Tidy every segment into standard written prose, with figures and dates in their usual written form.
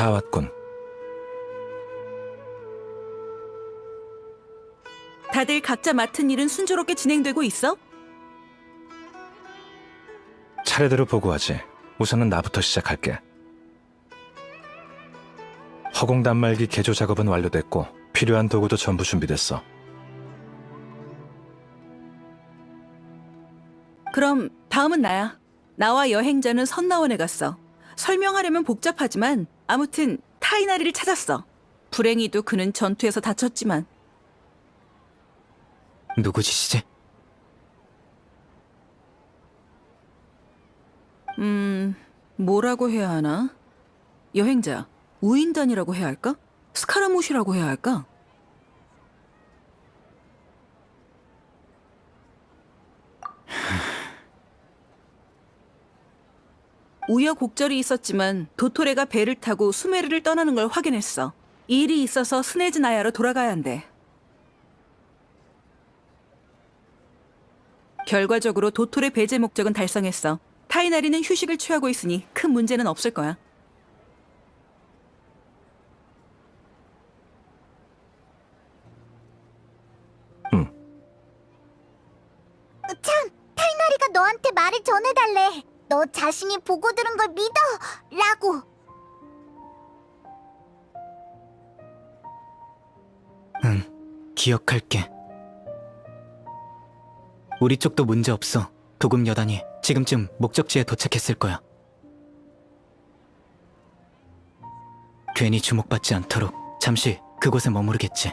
다 왔군. 다들 각자 맡은 일은 순조롭게 진행되고 있어? 차례대로 보고하지. 우선은 나부터 시작할게. 허공 단말기 개조 작업은 완료됐고 필요한 도구도 전부 준비됐어. 그럼 다음은 나야. 나와 여행자는 선나원에 갔어. 설명하려면 복잡하지만 아무튼 타이나리를 찾았어. 불행히도 그는 전투에서 다쳤지만. 누구 짓이지? 뭐라고 해야 하나? 여행자, 우인단이라고 해야 할까? 스카라무시라고 해야 할까? 우여곡절이 있었지만 도토레가 배를 타고 수메르를 떠나는 걸 확인했어. 일이 있어서 스네즈나야로 돌아가야 한대. 결과적으로 도토레 배제 목적은 달성했어. 타이나리는 휴식을 취하고 있으니 큰 문제는 없을 거야. 참, 타이나리가 너한테 말을 전해달래. 너 자신이 보고 들은 걸 믿어! 라고. 기억할게. 우리 쪽도 문제 없어. 도금 여단이 지금쯤 목적지에 도착했을 거야. 괜히 주목받지 않도록 잠시 그곳에 머무르겠지.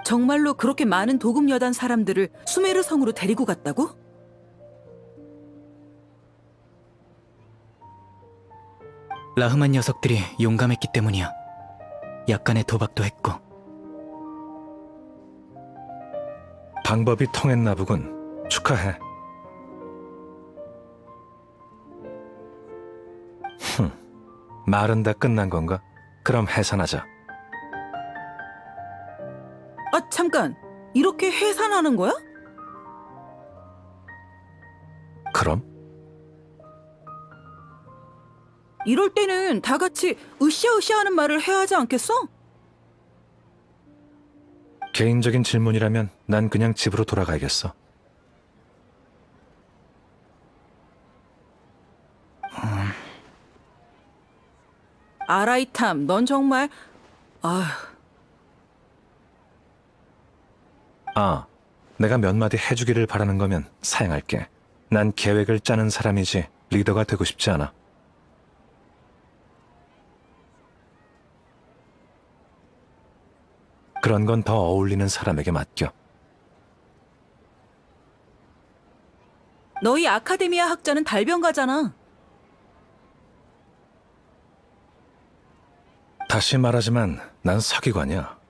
정말로 그렇게 많은 도금 여단 사람들을 수메르 성으로 데리고 갔다고? 라흐만 녀석들이 용감했기 때문이야. 약간의 도박도 했고. 방법이 통했나 보군. 축하해. 말은 다 끝난 건가? 그럼 해산하자. 아, 잠깐. 이렇게 해산하는 거야? 그럼? 이럴 때는 다 같이 으쌰으쌰 하는 말을 해야 하지 않겠어? 개인적인 질문이라면 난 그냥 집으로 돌아가야겠어. 아라이탐, 넌 정말... 아휴... 내가 몇 마디 해주기를 바라는 거면 사양할게. 난 계획을 짜는 사람이지 리더가 되고 싶지 않아. 그런 건 더 어울리는 사람에게 맡겨. 너희 아카데미아 학자는 달변가잖아. 다시 말하지만 난 서기관이야.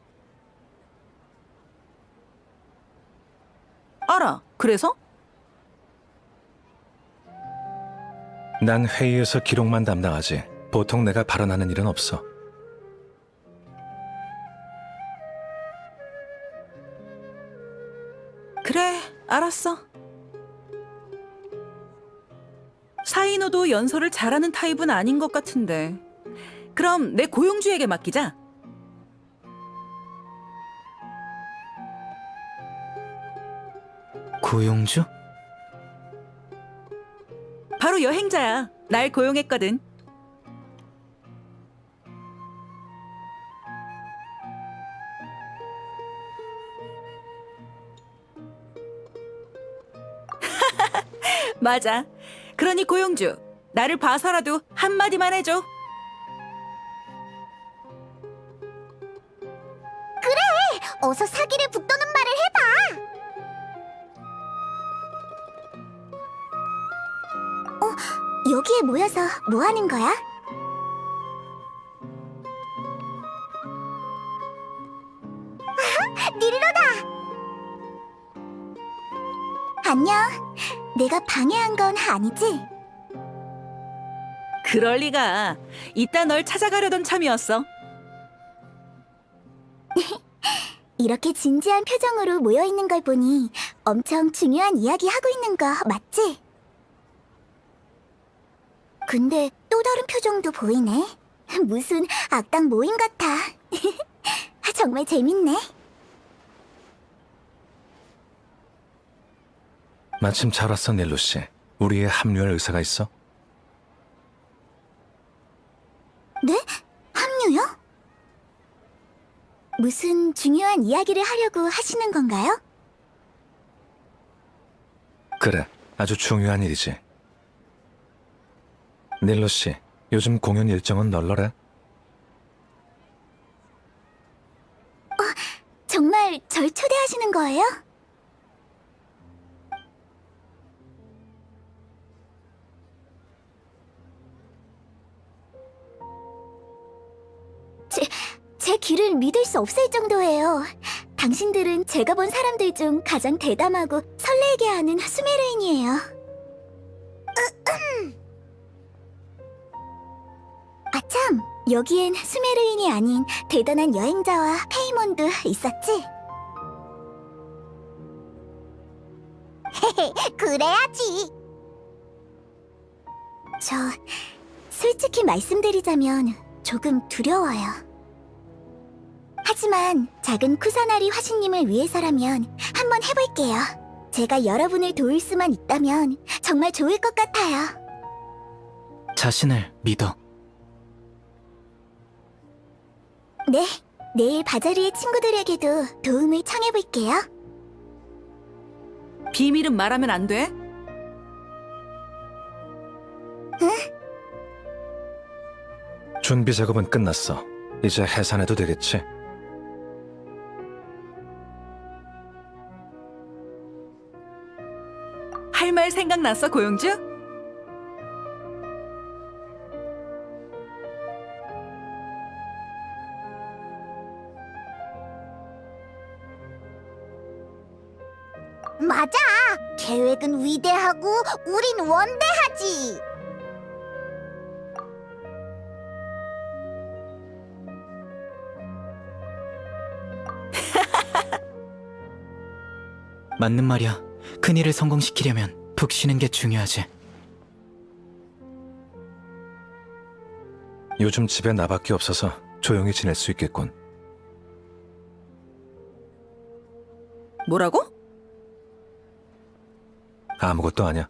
알아. 그래서? 난 회의에서 기록만 담당하지 보통 내가 발언하는 일은 없어. 그래, 알았어. 사이노도 연설을 잘하는 타입은 아닌 것 같은데. 그럼 내 고용주에게 맡기자. 고용주? 바로 여행자야. 날 고용했거든. 맞아. 그러니 고용주, 나를 봐서라도 한마디만 해줘. 어서 사기를 북돋는 말을 해봐. 여기에 모여서 뭐 하는 거야? 닐로다. 안녕. 내가 방해한 건 아니지? 그럴 리가. 이따 널 찾아가려던 참이었어. 이렇게 진지한 표정으로 모여 있는 걸 보니 엄청 중요한 이야기 하고 있는 거 맞지? 근데 또 다른 표정도 보이네. 무슨 악당 모임 같아. 정말 재밌네. 마침 잘 왔어, 넬로 씨. 우리의 합류할 의사가 있어? 네? 합류요? 무슨 중요한 이야기를 하려고 하시는 건가요? 그래, 아주 중요한 일이지. 넬로 씨, 요즘 공연 일정은 널널해? 정말 절 초대하시는 거예요? 제 귀를 믿을 수 없을 정도예요. 당신들은 제가 본 사람들 중 가장 대담하고 설레게 하는 수메르인이에요. 아참, 여기엔 수메르인이 아닌 대단한 여행자와 페이몬도 있었지? 그래야지. 저 솔직히 말씀드리자면 조금 두려워요. 하지만 작은 쿠사나리 화신님을 위해서라면 한번 해볼게요. 제가 여러분을 도울 수만 있다면 정말 좋을 것 같아요. 자신을 믿어. 네, 내일 바자리의 친구들에게도 도움을 청해볼게요. 비밀은 말하면 안 돼? 준비 작업은 끝났어. 이제 해산해도 되겠지? 할 말 생각났어, 고용주? 맞아! 계획은 위대하고 우린 원대하지! 맞는 말이야. 큰일을 성공시키려면 푹 쉬는 게 중요하지. 요즘 집에 나밖에 없어서 조용히 지낼 수 있겠군. 뭐라고? 아무것도 아니야.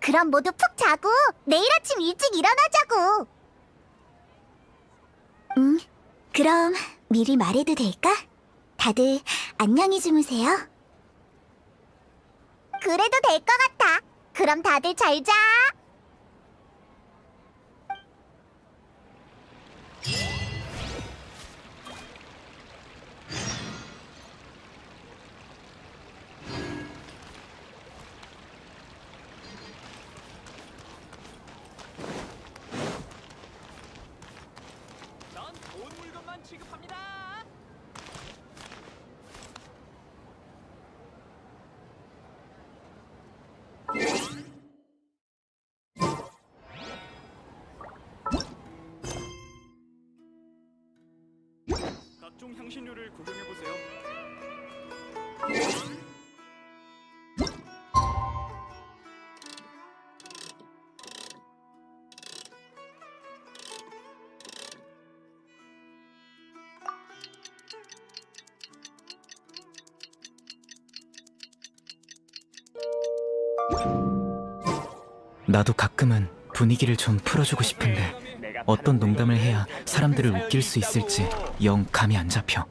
그럼 모두 푹 자고 내일 아침 일찍 일어나자고! 그럼 미리 말해도 될까? 다들 안녕히 주무세요. 그래도 될 것 같아. 그럼 다들 잘 자. 넌 좋은 물건만 취급합니다. 각종 향신료를 구경해 보세요. 나도 가끔은 분위기를 좀 풀어주고 싶은데 어떤 농담을 해야 사람들을 웃길 수 있을지 영 감이 안 잡혀.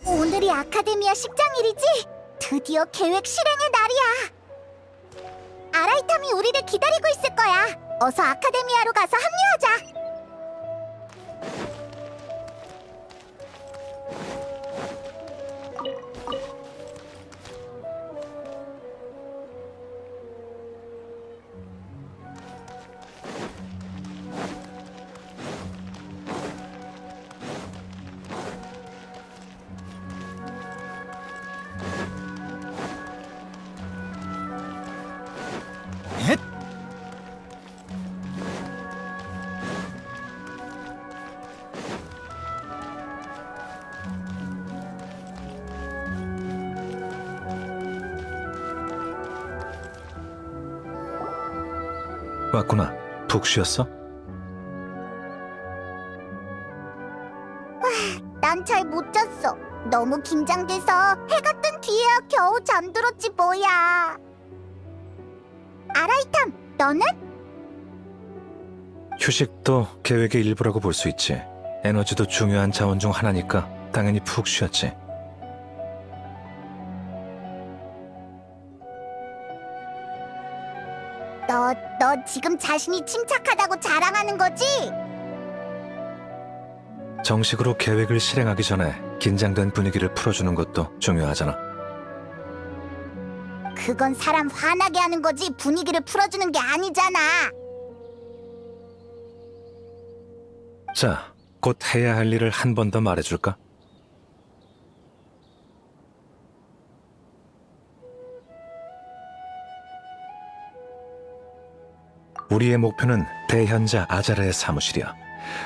오늘이 아카데미아 식장일이지? 드디어 계획 실행의 날이야. 아라이탐이 우리를 기다리고 있을 거야. 어서 아카데미아로 가서 합류하자. 헷! 왔구나. 푹 쉬었어? 난 잘 못 잤어. 너무 긴장돼서 해가 뜬 뒤에야 겨우 잠들었지 뭐야. 아라이탐, 너는? 휴식도 계획의 일부라고 볼 수 있지. 에너지도 중요한 자원 중 하나니까 당연히 푹 쉬었지. 너 지금 자신이 침착하다고 자랑하는 거지? 정식으로 계획을 실행하기 전에 긴장된 분위기를 풀어주는 것도 중요하잖아. 그건 사람 화나게 하는 거지 분위기를 풀어주는 게 아니잖아. 자, 곧 해야 할 일을 한 번 더 말해줄까? 우리의 목표는 대현자 아자르의 사무실이야.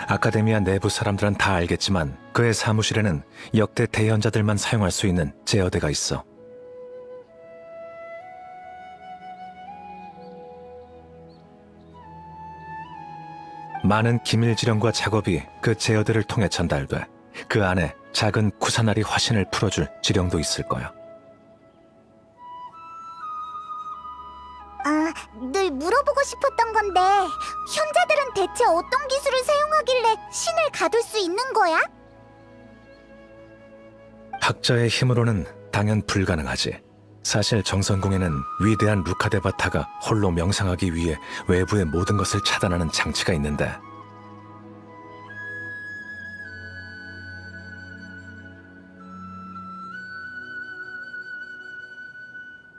아카데미아 내부 사람들은 다 알겠지만 그의 사무실에는 역대 대현자들만 사용할 수 있는 제어대가 있어. 많은 기밀 지령과 작업이 그 제어대를 통해 전달돼 그 안에 작은 쿠사나리 화신을 풀어줄 지령도 있을 거야. 늘 물어보고 싶었던 건데 현자들은 대체 어떤 기술을 사용하길래 신을 가둘 수 있는 거야? 학자의 힘으로는 당연 불가능하지. 사실 정선궁에는 위대한 루카데바타가 홀로 명상하기 위해 외부의 모든 것을 차단하는 장치가 있는데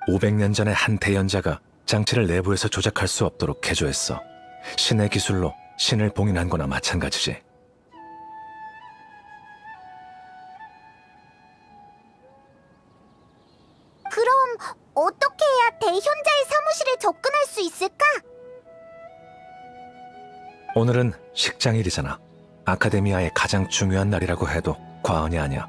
(500년) 전에 한 대연자가 장치를 내부에서 조작할 수 없도록 개조했어. 신의 기술로 신을 봉인한 거나 마찬가지지. 그럼 어떻게 해야 대현자의 사무실에 접근할 수 있을까? 오늘은 식장일이잖아. 아카데미아의 가장 중요한 날이라고 해도 과언이 아니야.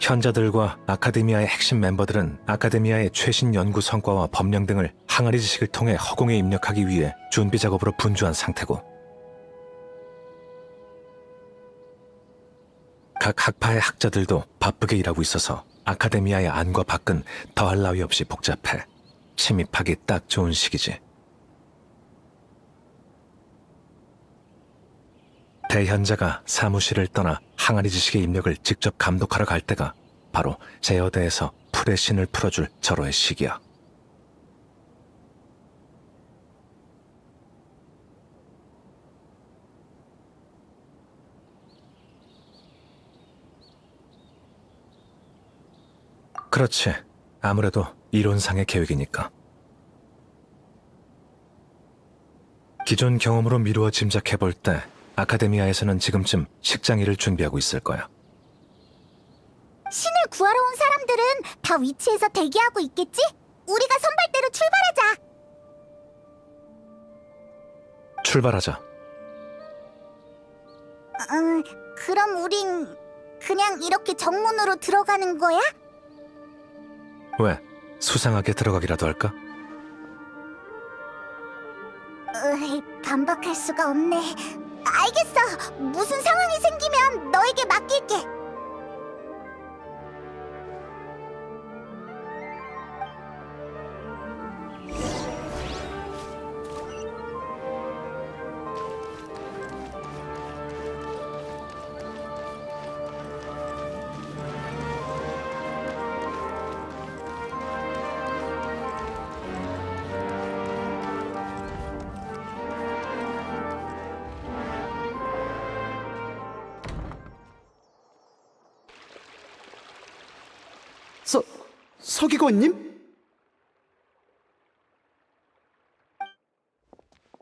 현자들과 아카데미아의 핵심 멤버들은 아카데미아의 최신 연구 성과와 법령 등을 항아리 지식을 통해 허공에 입력하기 위해 준비 작업으로 분주한 상태고, 각 학파의 학자들도 바쁘게 일하고 있어서 아카데미아의 안과 밖은 더할 나위 없이 복잡해. 침입하기 딱 좋은 시기지. 대현자가 사무실을 떠나 항아리 지식의 입력을 직접 감독하러 갈 때가 바로 제어대에서 풀의 신을 풀어줄 절호의 시기야. 그렇지. 아무래도 이론상의 계획이니까. 기존 경험으로 미루어 짐작해볼 때 아카데미아에서는 지금쯤 식장 일을 준비하고 있을 거야. 신을 구하러 온 사람들은 다 위치에서 대기하고 있겠지? 우리가 선발대로 출발하자. 출발하자. 그럼 우린 그냥 이렇게 정문으로 들어가는 거야? 왜? 수상하게 들어가기라도 할까? 반박할 수가 없네. 알겠어. 무슨 상황이 생기면 너에게 맡길게. 서기관님?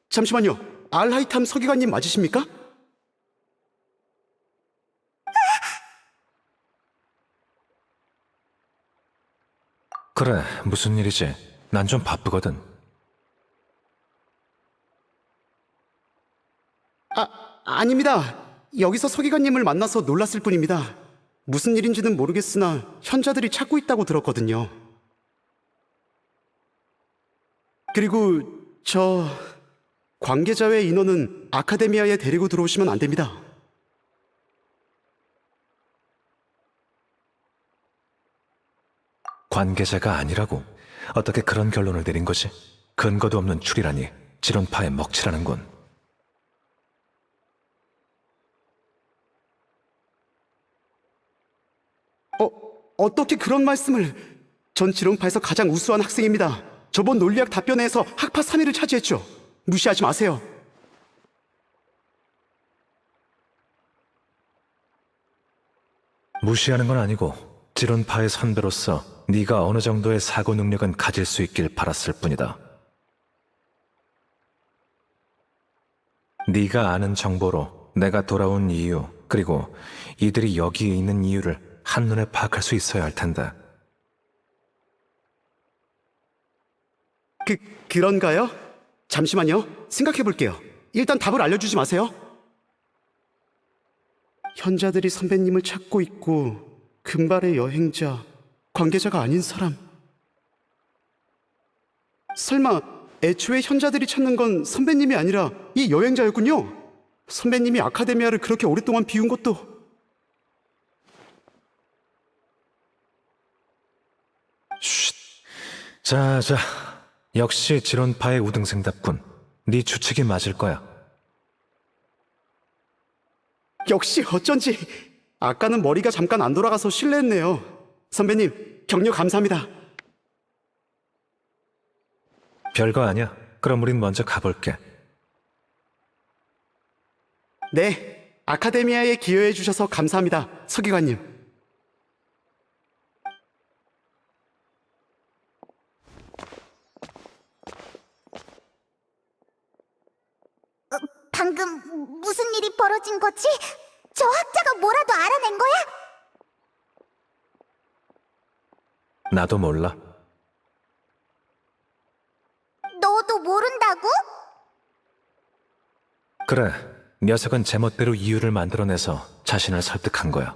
잠시만요. 알하이탐 서기관님 맞으십니까? 그래, 무슨 일이지? 난 좀 바쁘거든. 아닙니다. 여기서 서기관님을 만나서 놀랐을 뿐입니다. 무슨 일인지는 모르겠으나 현자들이 찾고 있다고 들었거든요. 그리고 관계자 외 인원은 아카데미아에 데리고 들어오시면 안 됩니다. 관계자가 아니라고? 어떻게 그런 결론을 내린 거지? 근거도 없는 추리라니 지론파에 먹칠하는군. 어떻게 그런 말씀을... 전 지론파에서 가장 우수한 학생입니다. 저번 논리학 답변회에서 학파 3위를 차지했죠. 무시하지 마세요. 무시하는 건 아니고 지론파의 선배로서 네가 어느 정도의 사고 능력은 가질 수 있길 바랐을 뿐이다. 네가 아는 정보로 내가 돌아온 이유, 그리고 이들이 여기에 있는 이유를 한눈에 파악할 수 있어야 할 텐데. 그런가요? 잠시만요. 생각해 볼게요. 일단 답을 알려주지 마세요. 현자들이 선배님을 찾고 있고 금발의 여행자, 관계자가 아닌 사람. 설마 애초에 현자들이 찾는 건 선배님이 아니라 이 여행자였군요. 선배님이 아카데미아를 그렇게 오랫동안 비운 것도... 자, 역시 지론파의 우등생답군. 네 추측이 맞을 거야. 역시 어쩐지 아까는 머리가 잠깐 안 돌아가서 실례했네요. 선배님, 격려 감사합니다. 별거 아니야. 그럼 우린 먼저 가볼게. 네, 아카데미아에 기여해 주셔서 감사합니다, 서기관님. 방금 무슨 일이 벌어진 거지? 저 학자가 뭐라도 알아낸 거야? 나도 몰라. 너도 모른다고? 그래, 녀석은 제멋대로 이유를 만들어내서 자신을 설득한 거야.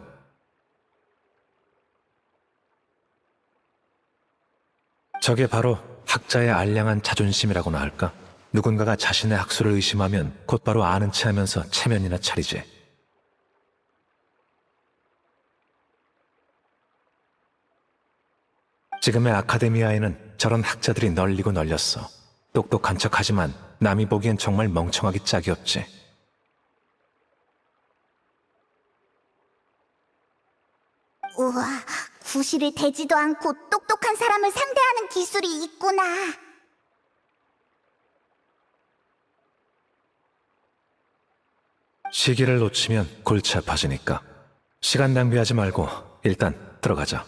저게 바로 학자의 알량한 자존심이라고나 할까? 누군가가 자신의 학술을 의심하면 곧바로 아는 체하면서 체면이나 차리지. 지금의 아카데미아에는 저런 학자들이 널리고 널렸어. 똑똑한 척하지만 남이 보기엔 정말 멍청하기 짝이 없지. 우와, 구실을 대지도 않고 똑똑한 사람을 상대하는 기술이 있구나. 시기를 놓치면 골치 아파지니까. 시간 낭비하지 말고 일단 들어가자.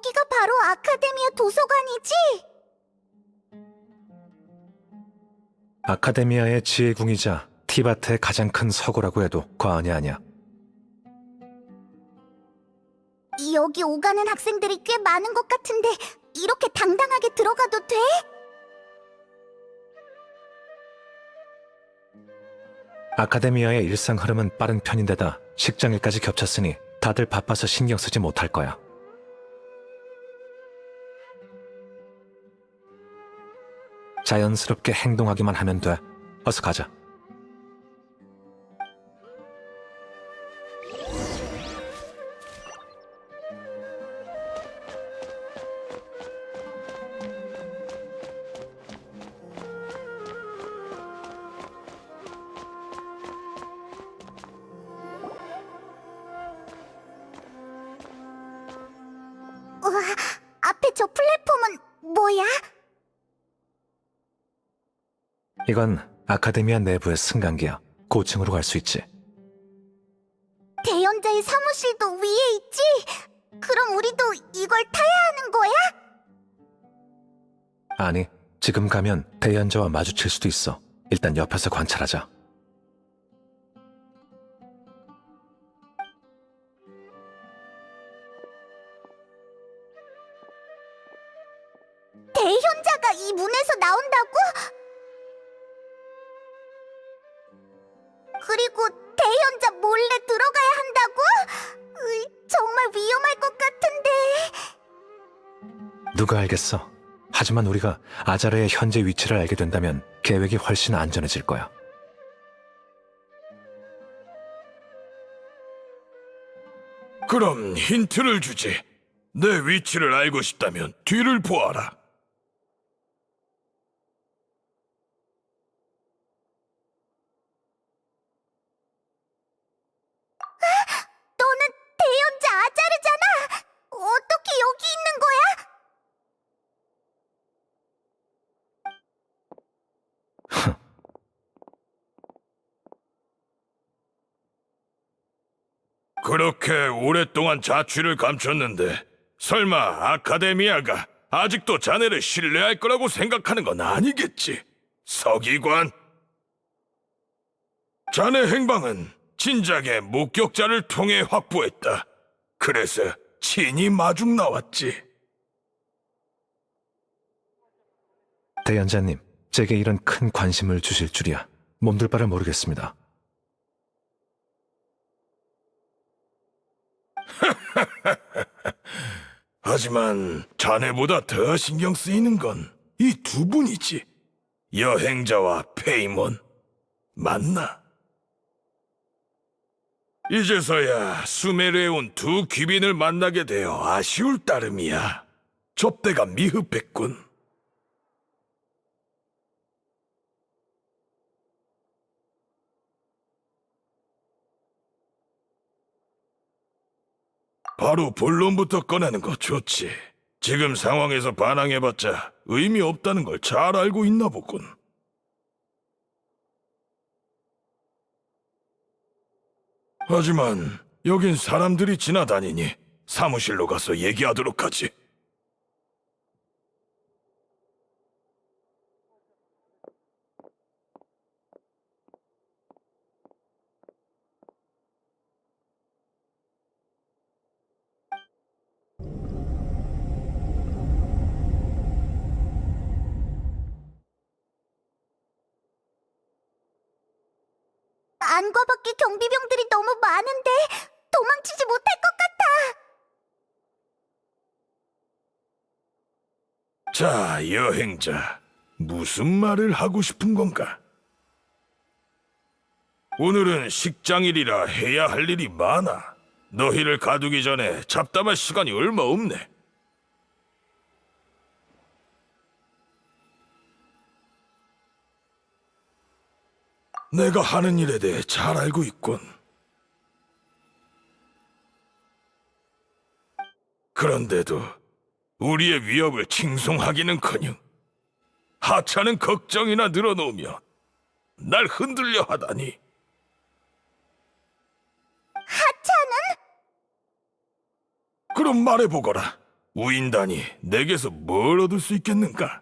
여기가 바로 아카데미아 도서관이지? 아카데미아의 지혜궁이자 티바트의 가장 큰 서고라고 해도 과언이 아니야. 여기 오가는 학생들이 꽤 많은 것 같은데 이렇게 당당하게 들어가도 돼? 아카데미아의 일상 흐름은 빠른 편인데다 식장일까지 겹쳤으니 다들 바빠서 신경 쓰지 못할 거야. 자연스럽게 행동하기만 하면 돼. 어서 가자. 우와, 앞에 저 플랫폼은 뭐야? 이건 아카데미아 내부의 승강기야. 고층으로 갈 수 있지. 대연자의 사무실도 위에 있지? 그럼 우리도 이걸 타야 하는 거야? 아니, 지금 가면 대연자와 마주칠 수도 있어. 일단 옆에서 관찰하자. 대현자가 이 문에서 나온다고? 그리고 대현자 몰래 들어가야 한다고? 정말 위험할 것 같은데. 누가 알겠어. 하지만 우리가 아자르의 현재 위치를 알게 된다면 계획이 훨씬 안전해질 거야. 그럼 힌트를 주지. 내 위치를 알고 싶다면 뒤를 보아라. 너는 대현자 아자르잖아. 어떻게 여기 있는 거야? 그렇게 오랫동안 자취를 감췄는데 설마 아카데미아가 아직도 자네를 신뢰할 거라고 생각하는 건 아니겠지? 서기관. 자네 행방은 진작에 목격자를 통해 확보했다. 그래서 친히 마중 나왔지. 대연자님, 제게 이런 큰 관심을 주실 줄이야. 몸둘 바를 모르겠습니다. 하지만 자네보다 더 신경 쓰이는 건 이 두 분이지. 여행자와 페이몬. 맞나? 이제서야 수메르에 온 두 귀빈을 만나게 되어 아쉬울 따름이야. 접대가 미흡했군. 바로 본론부터 꺼내는 거 좋지. 지금 상황에서 반항해봤자 의미 없다는 걸 잘 알고 있나 보군. 하지만 여긴 사람들이 지나다니니 사무실로 가서 얘기하도록 하지. 안과 밖에 경비병들이 너무 많은데 도망치지 못할 것 같아. 자, 여행자. 무슨 말을 하고 싶은 건가? 오늘은 식장일이라 해야 할 일이 많아. 너희를 가두기 전에 잡담할 시간이 얼마 없네. 내가 하는 일에 대해 잘 알고 있군. 그런데도 우리의 위협을 칭송하기는커녕 하찮은 걱정이나 늘어놓으며 날 흔들려 하다니. 하찮은? 그럼 말해보거라. 우인단이 내게서 뭘 얻을 수 있겠는가?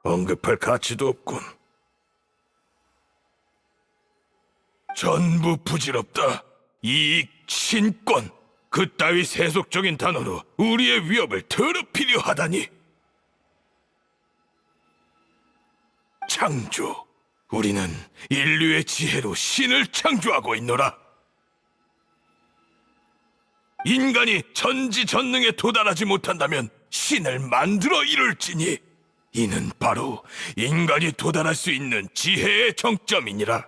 언급할 가치도 없군. 전부 부질없다. 이익, 신권, 그따위 세속적인 단어로 우리의 위협을 더럽히려 하다니. 창조, 우리는 인류의 지혜로 신을 창조하고 있노라. 인간이 전지전능에 도달하지 못한다면 신을 만들어 이룰지니 이는 바로 인간이 도달할 수 있는 지혜의 정점이니라.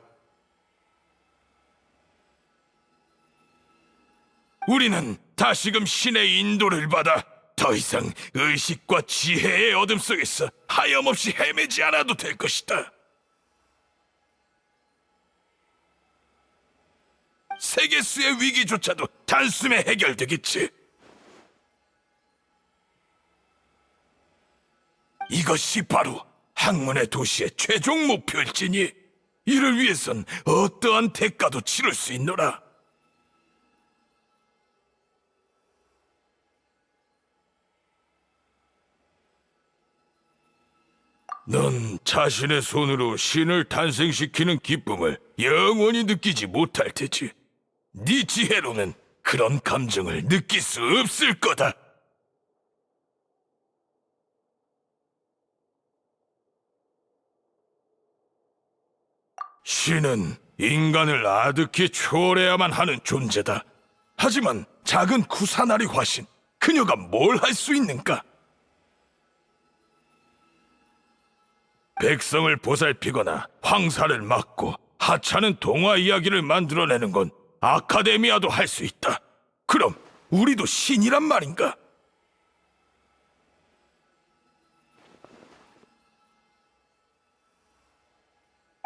우리는 다시금 신의 인도를 받아 더 이상 의식과 지혜의 어둠 속에서 하염없이 헤매지 않아도 될 것이다. 세계수의 위기조차도 단숨에 해결되겠지. 이것이 바로 학문의 도시의 최종 목표일지니 이를 위해선 어떠한 대가도 치를 수 있노라. 넌 자신의 손으로 신을 탄생시키는 기쁨을 영원히 느끼지 못할 테지. 네 지혜로는 그런 감정을 느낄 수 없을 거다. 신은 인간을 아득히 초월해야만 하는 존재다. 하지만 작은 쿠사나리 화신, 그녀가 뭘 할 수 있는가? 백성을 보살피거나 황사를 막고 하찮은 동화 이야기를 만들어내는 건 아카데미아도 할 수 있다. 그럼 우리도 신이란 말인가?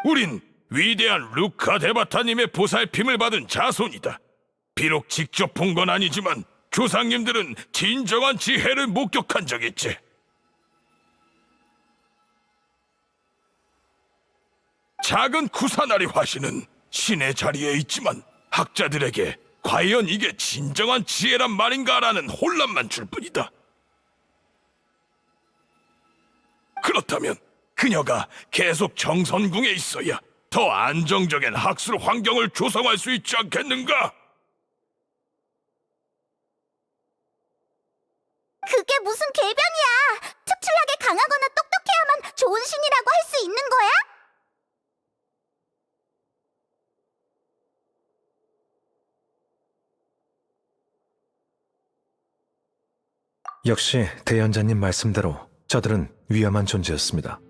우린 위대한 루카 데바타님의 보살핌을 받은 자손이다. 비록 직접 본 건 아니지만 조상님들은 진정한 지혜를 목격한 적 있지. 작은 쿠사나리 화신은 신의 자리에 있지만 학자들에게 과연 이게 진정한 지혜란 말인가라는 혼란만 줄 뿐이다. 그렇다면 그녀가 계속 정선궁에 있어야 더 안정적인 학술 환경을 조성할 수 있지 않겠는가? 그게 무슨 궤변이야! 특출나게 강하거나 똑똑해야만 좋은 신이라고 할 수 있는 거야? 역시 대연자님 말씀대로 저들은 위험한 존재였습니다.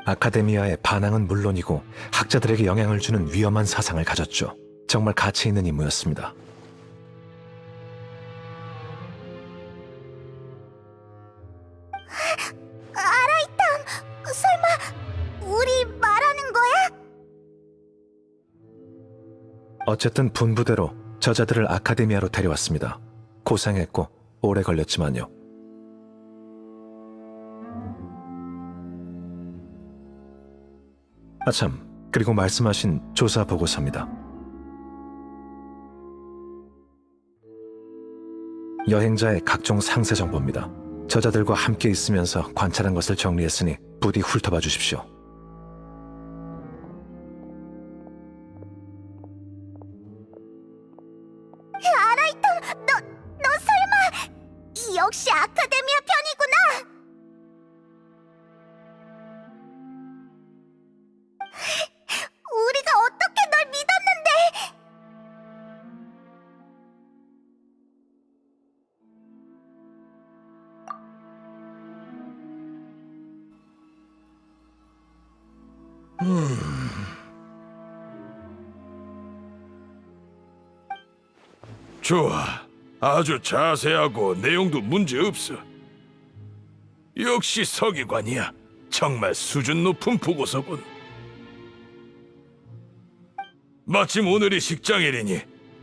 아카데미아의 반항은 물론이고 학자들에게 영향을 주는 위험한 사상을 가졌죠. 정말 가치 있는 임무였습니다. 아라이탐, 설마 우리 말하는 거야? 어쨌든 분부대로 저자들을 아카데미아로 데려왔습니다. 고생했고 오래 걸렸지만요. 아참, 그리고 말씀하신 조사 보고서입니다. 여행자의 각종 상세 정보입니다. 저자들과 함께 있으면서 관찰한 것을 정리했으니 부디 훑어봐 주십시오. 아라이탐, 너 설마 역시 아카데미아 편이구나! 우리가 어떻게 널 믿었는데! 좋아. 아주 자세하고 내용도 문제없어. 역시 서기관이야. 정말 수준 높은 보고서군. 마침 오늘이 식장일이니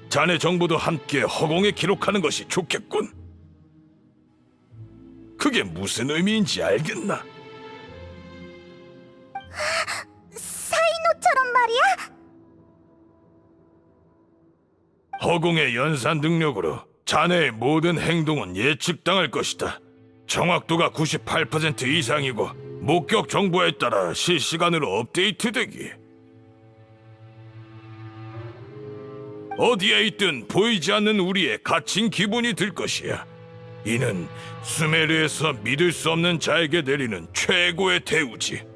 자네 정보도 함께 허공에 기록하는 것이 좋겠군. 그게 무슨 의미인지 알겠나? 허공의 연산 능력으로 자네의 모든 행동은 예측당할 것이다. 정확도가 98% 이상이고 목격 정보에 따라 실시간으로 업데이트되기. 어디에 있든 보이지 않는 우리의 갇힌 기분이 들 것이야. 이는 수메르에서 믿을 수 없는 자에게 내리는 최고의 대우지.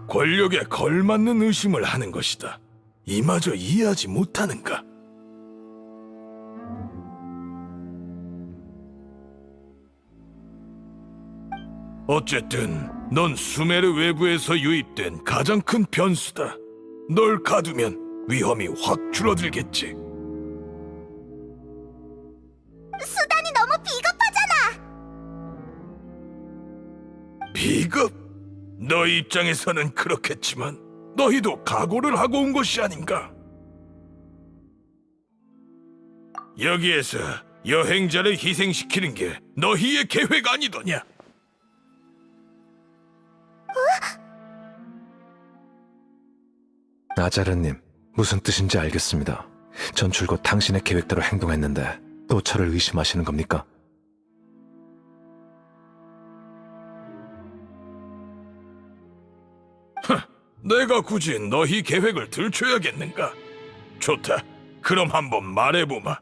권력에 걸맞는 의심을 하는 것이다. 이마저 이해하지 못하는가? 어쨌든 넌 수메르 외부에서 유입된 가장 큰 변수다. 널 가두면 위험이 확 줄어들겠지. 수단이 너무 비겁하잖아. 비겁? 너희 입장에서는 그렇겠지만 너희도 각오를 하고 온 것이 아닌가? 여기에서 여행자를 희생시키는 게 너희의 계획 아니더냐? 아자르님, 무슨 뜻인지 알겠습니다. 전 줄곧 당신의 계획대로 행동했는데 또 저를 의심하시는 겁니까? 내가 굳이 너희 계획을 들춰야겠는가? 좋다. 그럼 한번 말해보마.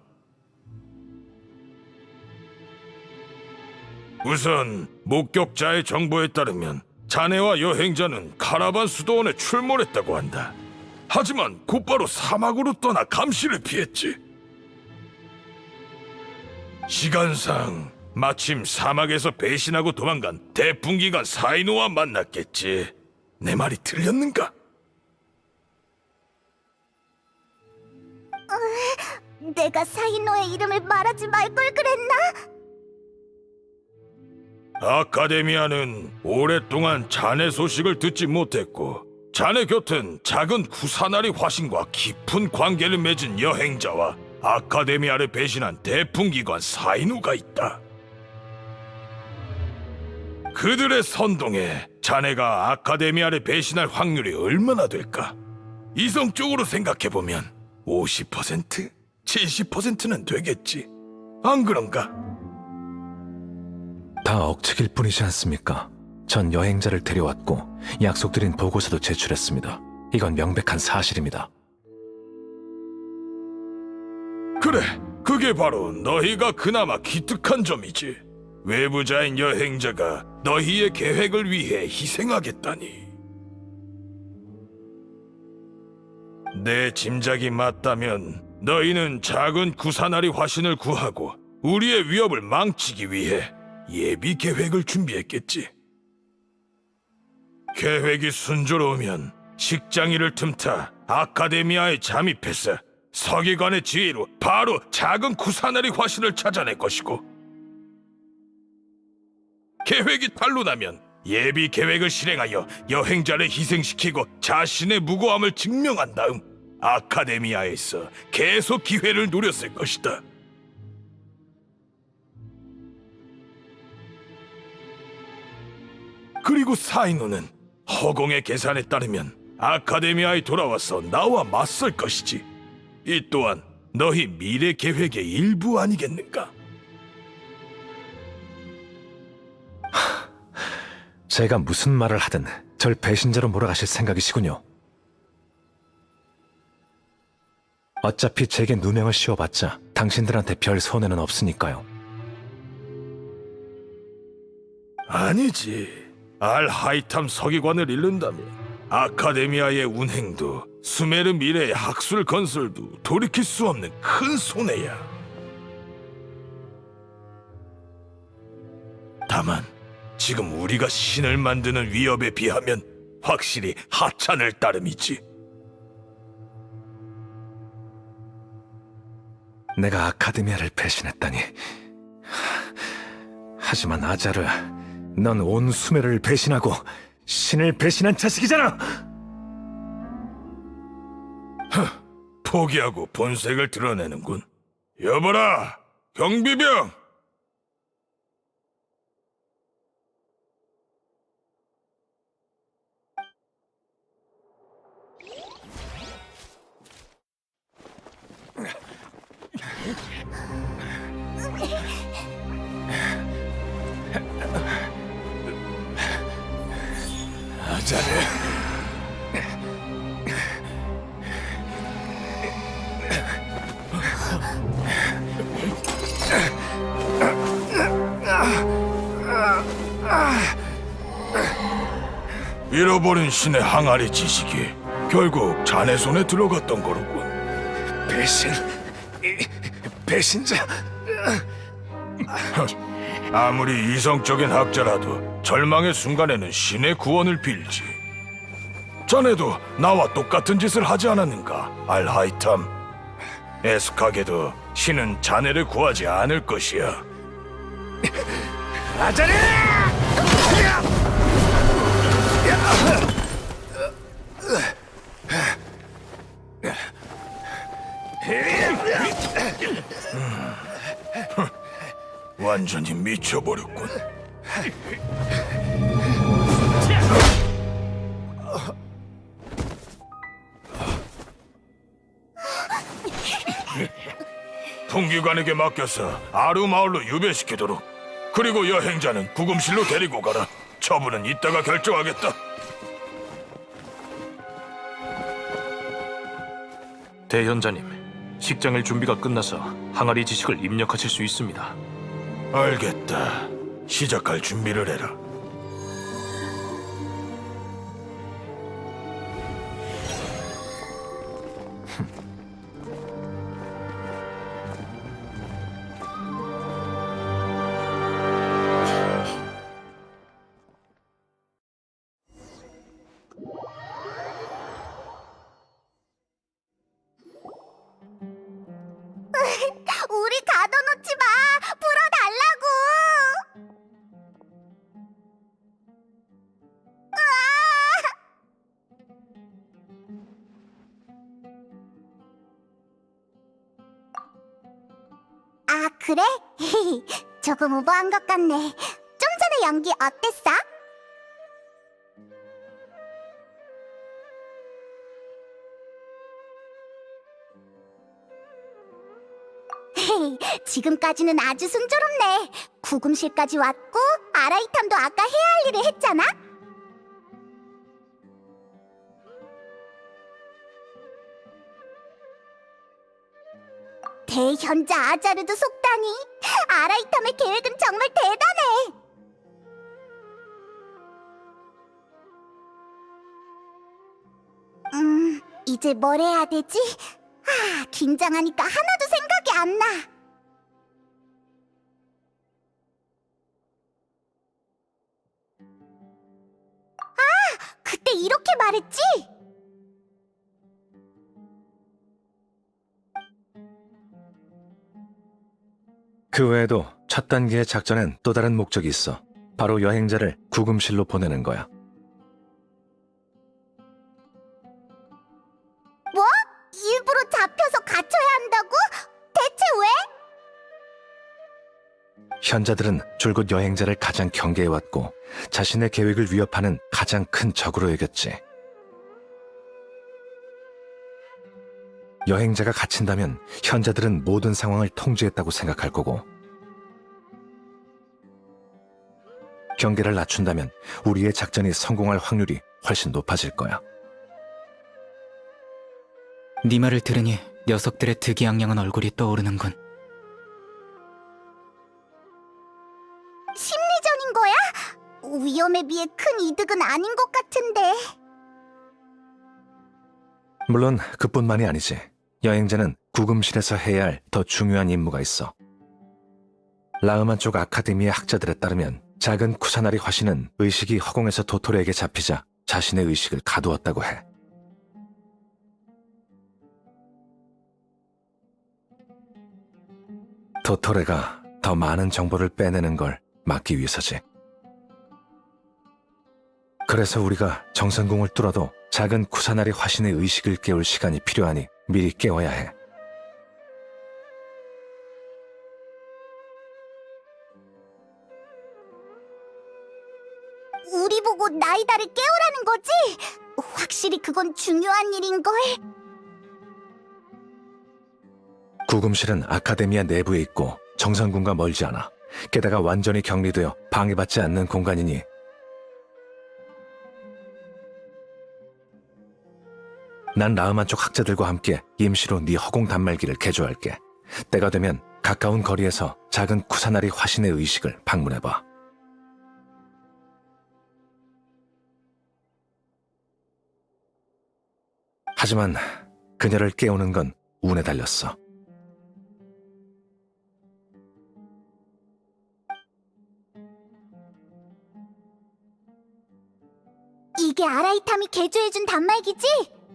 우선 목격자의 정보에 따르면 자네와 여행자는 카라반 수도원에 출몰했다고 한다. 하지만 곧바로 사막으로 떠나 감시를 피했지. 시간상 마침 사막에서 배신하고 도망간 대풍기관 사이노와 만났겠지. 내 말이 틀렸는가? 내가 사이노의 이름을 말하지 말 걸 그랬나? 아카데미아는 오랫동안 자네 소식을 듣지 못했고 자네 곁은 작은 구사나리 화신과 깊은 관계를 맺은 여행자와 아카데미아를 배신한 대풍기관 사이노가 있다. 그들의 선동에 자네가 아카데미아를 배신할 확률이 얼마나 될까? 이성적으로 생각해보면 50%? 70%는 되겠지. 안 그런가? 다 억측일 뿐이지 않습니까? 전 여행자를 데려왔고 약속드린 보고서도 제출했습니다. 이건 명백한 사실입니다. 그래, 그게 바로 너희가 그나마 기특한 점이지. 외부자인 여행자가 너희의 계획을 위해 희생하겠다니. 내 짐작이 맞다면 너희는 작은 구사나리 화신을 구하고 우리의 위협을 망치기 위해 예비 계획을 준비했겠지. 계획이 순조로우면 식장이를 틈타 아카데미아에 잠입해서 서기관의 지휘로 바로 작은 구사나리 화신을 찾아낼 것이고, 계획이 탄로나면 예비 계획을 실행하여 여행자를 희생시키고 자신의 무고함을 증명한 다음 아카데미아에서 계속 기회를 노렸을 것이다. 그리고 사이노는 허공의 계산에 따르면 아카데미아에 돌아와서 나와 맞설 것이지. 이 또한 너희 미래 계획의 일부 아니겠는가? 제가 무슨 말을 하든 절 배신자로 몰아가실 생각이시군요. 어차피 제게 누명을 씌워봤자 당신들한테 별 손해는 없으니까요. 아니지. 알하이탐 서기관을 잃는다면 아카데미아의 운행도 수메르 미래의 학술 건설도 돌이킬 수 없는 큰 손해야. 다만 지금 우리가 신을 만드는 위협에 비하면 확실히 하찮을 따름이지. 내가 아카데미아를 배신했다니. 하지만 아자르, 넌 온 수메르를 배신하고 신을 배신한 자식이잖아! 포기하고 본색을 드러내는군. 여보라, 경비병! 아자르. 잃어버린 신의 항아리 지식이 결국 자네 손에 들어갔던 거로군. 배신자. 아무리 이성적인 학자라도 절망의 순간에는 신의 구원을 빌지. 자네도 나와 똑같은 짓을 하지 않았는가, 알하이탐? 애숙하게도 신은 자네를 구하지 않을 것이야. 아자르! 완전히 미쳐버렸군. 풍기관에게 맡겨서 아루 마을로 유배시키도록. 그리고 여행자는 구금실로 데리고 가라. 처분은 이따가 결정하겠다. 대현자님, 식장일 준비가 끝나서 항아리 지식을 입력하실 수 있습니다. 알겠다. 시작할 준비를 해라. 우리 가둬놓지 마! 풀어달라고! 아, 그래? 조금 오버한 것 같네. 좀 전에 연기 어땠어? 지금까지는 아주 순조롭네. 구금실까지 왔고 아라이탐도 아까 해야 할 일을 했잖아. 대현자 아자르도 속다니. 아라이탐의 계획은 정말 대단해. 이제 뭘 해야 되지? 아, 긴장하니까 하나도 생각이 안 나. 그때 이렇게 말했지? 그 외에도 첫 단계의 작전엔 또 다른 목적이 있어. 바로 여행자를 구금실로 보내는 거야. 뭐? 일부러 잡혀서 갇혀야 한다고? 대체 왜? 현자들은 줄곧 여행자를 가장 경계해왔고 자신의 계획을 위협하는 가장 큰 적으로 여겼지. 여행자가 갇힌다면 현자들은 모든 상황을 통제했다고 생각할 거고, 경계를 낮춘다면 우리의 작전이 성공할 확률이 훨씬 높아질 거야. 네 말을 들으니 녀석들의 득이양양한 얼굴이 떠오르는군. 심리전인 거야? 위험에 비해 큰 이득은 아닌 것 같은데. 물론 그뿐만이 아니지. 여행자는 구금실에서 해야 할 더 중요한 임무가 있어. 라흐만 쪽 아카데미의 학자들에 따르면 작은 쿠사나리 화신은 의식이 허공에서 도토레에게 잡히자 자신의 의식을 가두었다고 해. 도토레가 더 많은 정보를 빼내는 걸 막기 위해서지. 그래서 우리가 정선궁을 뚫어도 작은 쿠사나리 화신의 의식을 깨울 시간이 필요하니 미리 깨워야 해. 우리 보고 나이다를 깨우라는 거지? 확실히 그건 중요한 일인걸. 구금실은 아카데미아 내부에 있고 정선궁과 멀지 않아. 게다가 완전히 격리되어 방해받지 않는 공간이니 난 라흐만 쪽 학자들과 함께 임시로 네 허공 단말기를 개조할게. 때가 되면 가까운 거리에서 작은 쿠사나리 화신의 의식을 방문해봐. 하지만 그녀를 깨우는 건 운에 달렸어. 이게 아라이탐이 개조해준 단말기지?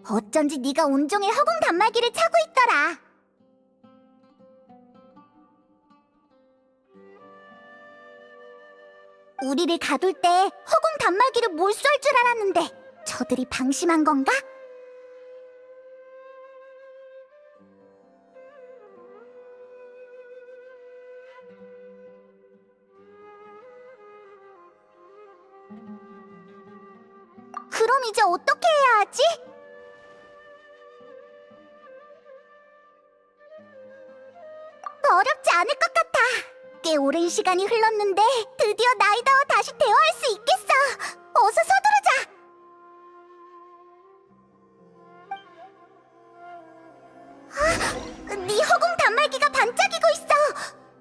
어쩐지 네가 온종일 허공 단말기를 차고 있더라. 우리를 가둘 때 허공 단말기를 몰수할 줄 알았는데 저들이 방심한 건가? 그럼 이제 어떻게 해야 하지? 어렵지 않을 것 같아. 꽤 오랜 시간이 흘렀는데 드디어 나이다와 다시 대화할 수 있겠어. 어서 서두르자. 네 허공 단말기가 반짝이고 있어.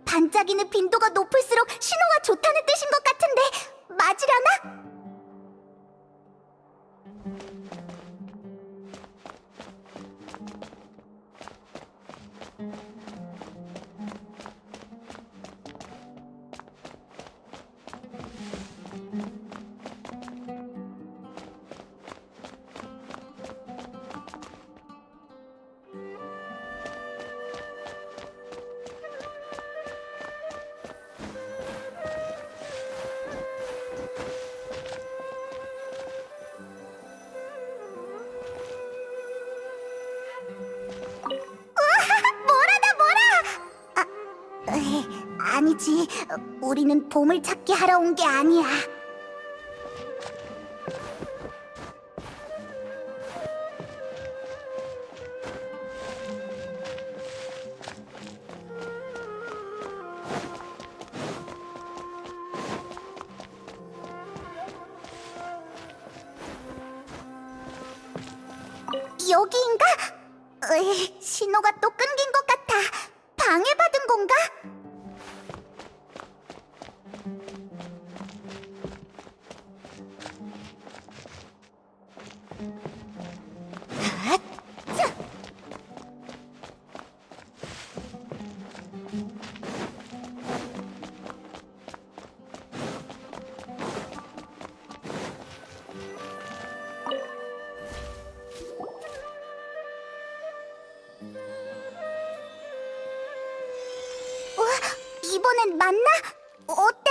반짝이는 빈도가 높을수록 신호가 좋다는 뜻인 것 같은데 맞으려나? 아니지, 우리는 보물 찾기 하러 온 게 아니야. 여기인가? 신호가 또 끊긴 것 같아. 방해받은 건가? 이번엔 맞나? 어때?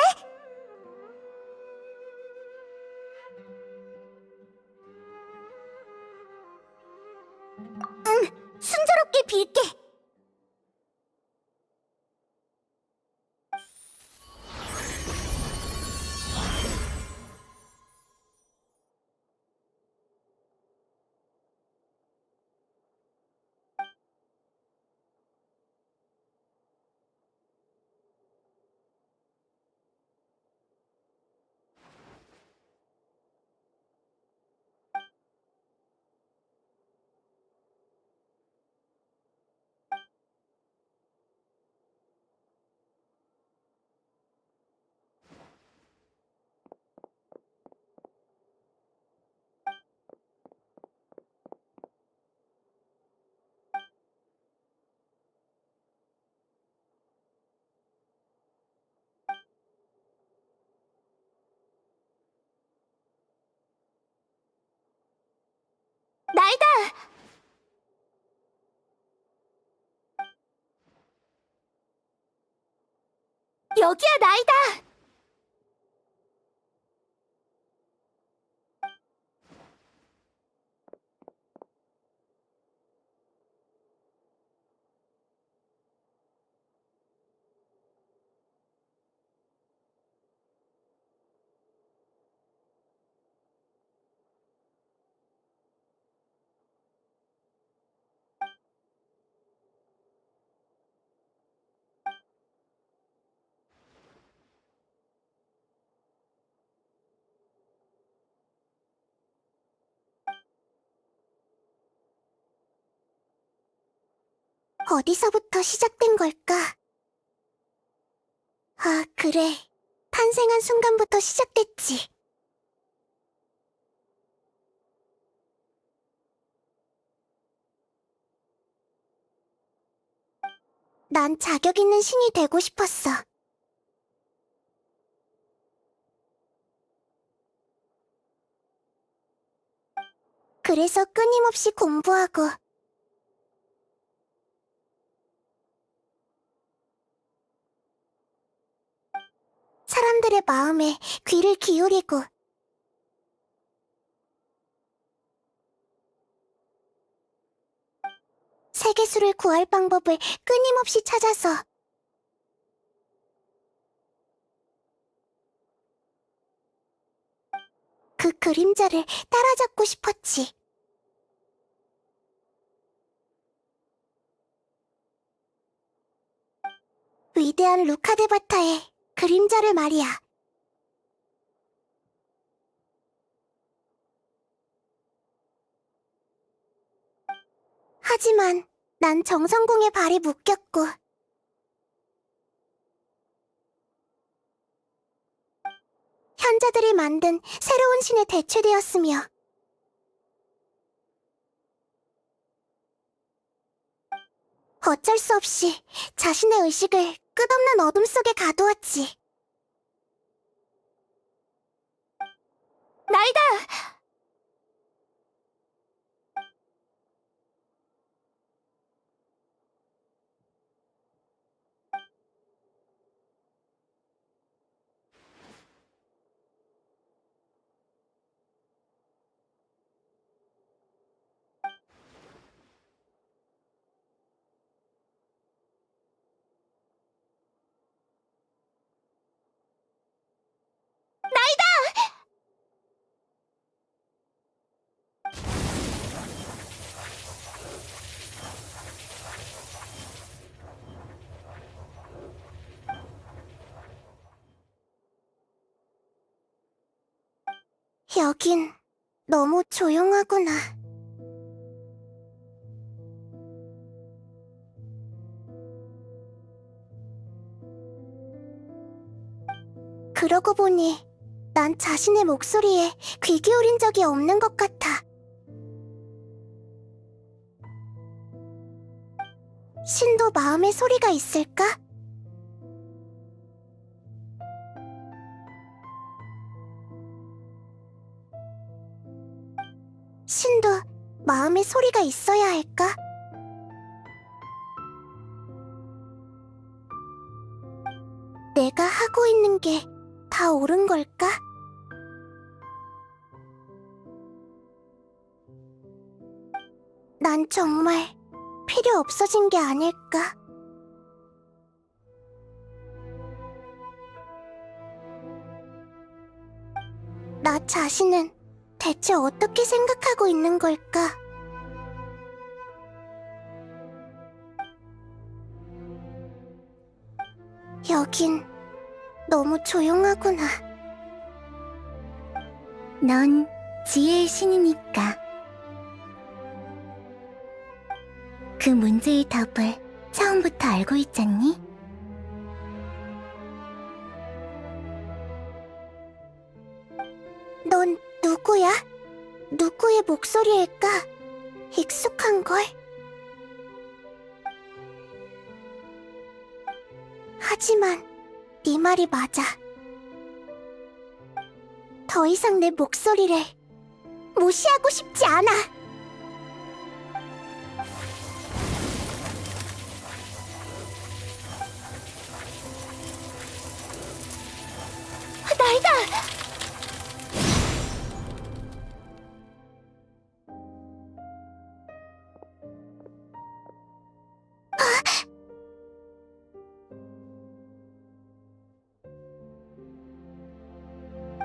응, 순조롭게 빌게. 나이다! 여기야, 나이다! 어디서부터 시작된 걸까? 아, 그래. 탄생한 순간부터 시작됐지. 난 자격 있는 신이 되고 싶었어. 그래서 끊임없이 공부하고 사람들의 마음에 귀를 기울이고 세계수를 구할 방법을 끊임없이 찾아서 그 그림자를 따라잡고 싶었지. 위대한 루카데바타의 그림자를 말이야. 하지만 난 정성공의 발이 묶였고 현자들이 만든 새로운 신에 대체되었으며 어쩔 수 없이 자신의 의식을 끝없는 어둠 속에 가두었지. 나이다! 여긴 너무 조용하구나. 그러고 보니 난 자신의 목소리에 귀 기울인 적이 없는 것 같아. 신도 마음의 소리가 있을까? 신도 마음의 소리가 있어야 할까? 내가 하고 있는 게 다 옳은 걸까? 난 정말 필요 없어진 게 아닐까? 나 자신은 대체 어떻게 생각하고 있는 걸까? 여긴 너무 조용하구나. 넌 지혜의 신이니까. 그 문제의 답을 처음부터 알고 있잖니? 넌 누구야? 누구의 목소리일까? 익숙한걸? 하지만 네 말이 맞아. 더 이상 내 목소리를 무시하고 싶지 않아. 나이다!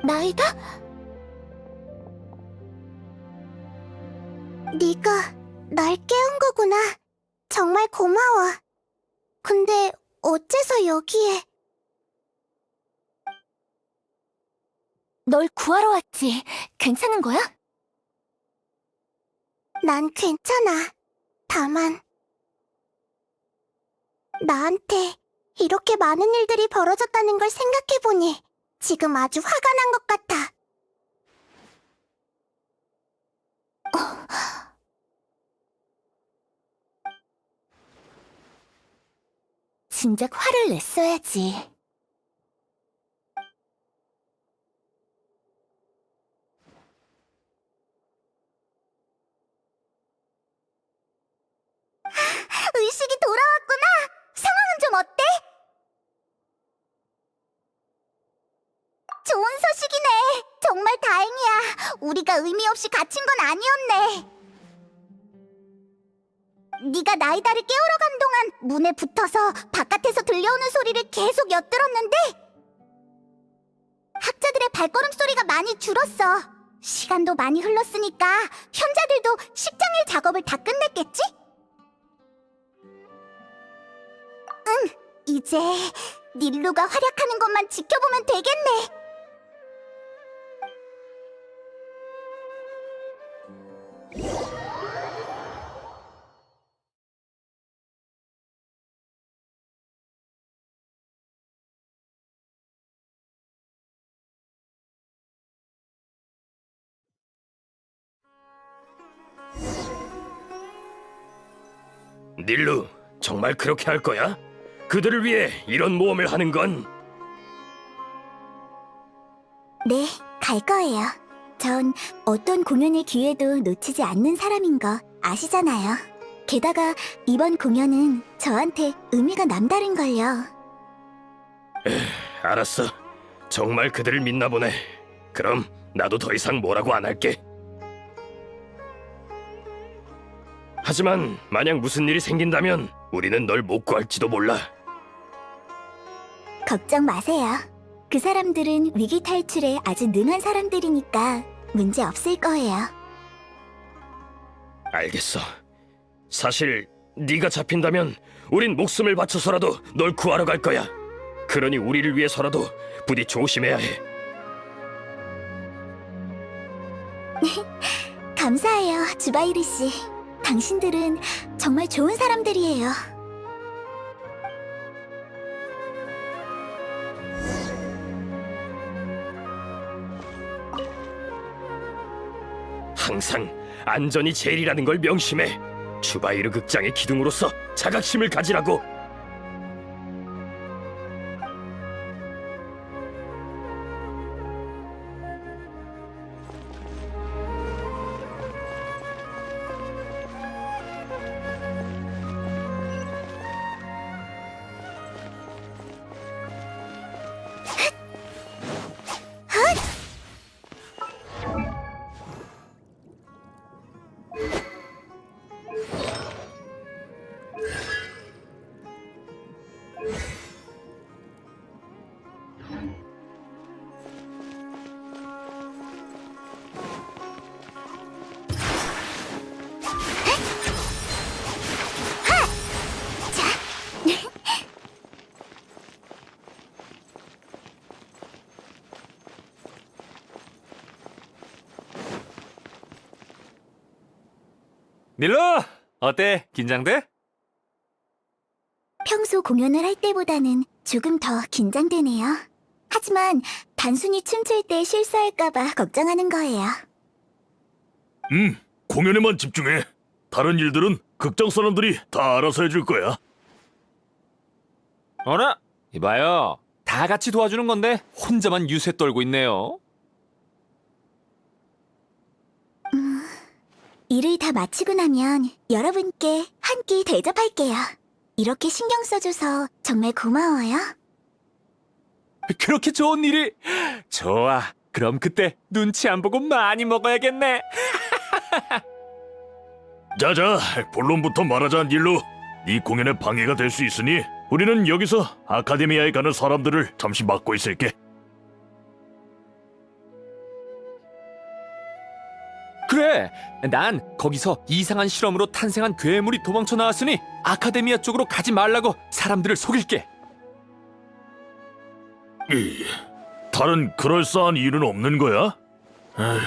나이다? 네가 날 깨운 거구나. 정말 고마워. 근데 어째서 여기에... 널 구하러 왔지. 괜찮은 거야? 난 괜찮아. 다만 나한테 이렇게 많은 일들이 벌어졌다는 걸 생각해보니 지금 아주 화가 난 것 같아. 진작 화를 냈어야지. 의식이 돌아왔구나. 상황은 좀 어때? 좋은 소식이네. 정말 다행이야. 우리가 의미 없이 갇힌 건 아니었네. 네가 나이다를 깨우러 간 동안 문에 붙어서 바깥에서 들려오는 소리를 계속 엿들었는데 학자들의 발걸음 소리가 많이 줄었어. 시간도 많이 흘렀으니까 현자들도 식장일 작업을 다 끝냈겠지? 응, 이제 닐루가 활약하는 것만 지켜보면 되겠네. 닐루, 정말 그렇게 할 거야? 그들을 위해 이런 모험을 하는 건... 네, 갈 거예요. 전 어떤 공연의 기회도 놓치지 않는 사람인 거 아시잖아요. 게다가 이번 공연은 저한테 의미가 남다른걸요. 알았어. 정말 그들을 믿나 보네. 그럼 나도 더 이상 뭐라고 안 할게. 하지만 만약 무슨 일이 생긴다면 우리는 널 못 구할지도 몰라. 걱정 마세요. 그 사람들은 위기 탈출에 아주 능한 사람들이니까 문제 없을 거예요. 알겠어. 사실 네가 잡힌다면 우린 목숨을 바쳐서라도 널 구하러 갈 거야. 그러니 우리를 위해서라도 부디 조심해야 해. 감사해요, 주바이르 씨. 당신들은 정말 좋은 사람들이에요. 항상 안전이 제일이라는 걸 명심해. 주바이르 극장의 기둥으로서 자각심을 가지라고. 닐루, 어때? 긴장돼? 평소 공연을 할 때보다는 조금 더 긴장되네요. 하지만 단순히 춤출 때 실수할까봐 걱정하는 거예요. 공연에만 집중해. 다른 일들은 극장 사람들이 다 알아서 해줄 거야. 어라? 이봐요. 다 같이 도와주는 건데 혼자만 유세 떨고 있네요. 일을 다 마치고 나면 여러분께 한 끼 대접할게요. 이렇게 신경 써줘서 정말 고마워요. 그렇게 좋은 일이... 좋아. 그럼 그때 눈치 안 보고 많이 먹어야겠네. 자자, 본론부터 말하자, 닐루. 네 공연에 방해가 될 수 있으니 우리는 여기서 아카데미아에 가는 사람들을 잠시 맡고 있을게. 그래. 난 거기서 이상한 실험으로 탄생한 괴물이 도망쳐 나왔으니 아카데미아 쪽으로 가지 말라고 사람들을 속일게. 다른 그럴싸한 이유는 없는 거야? 에휴,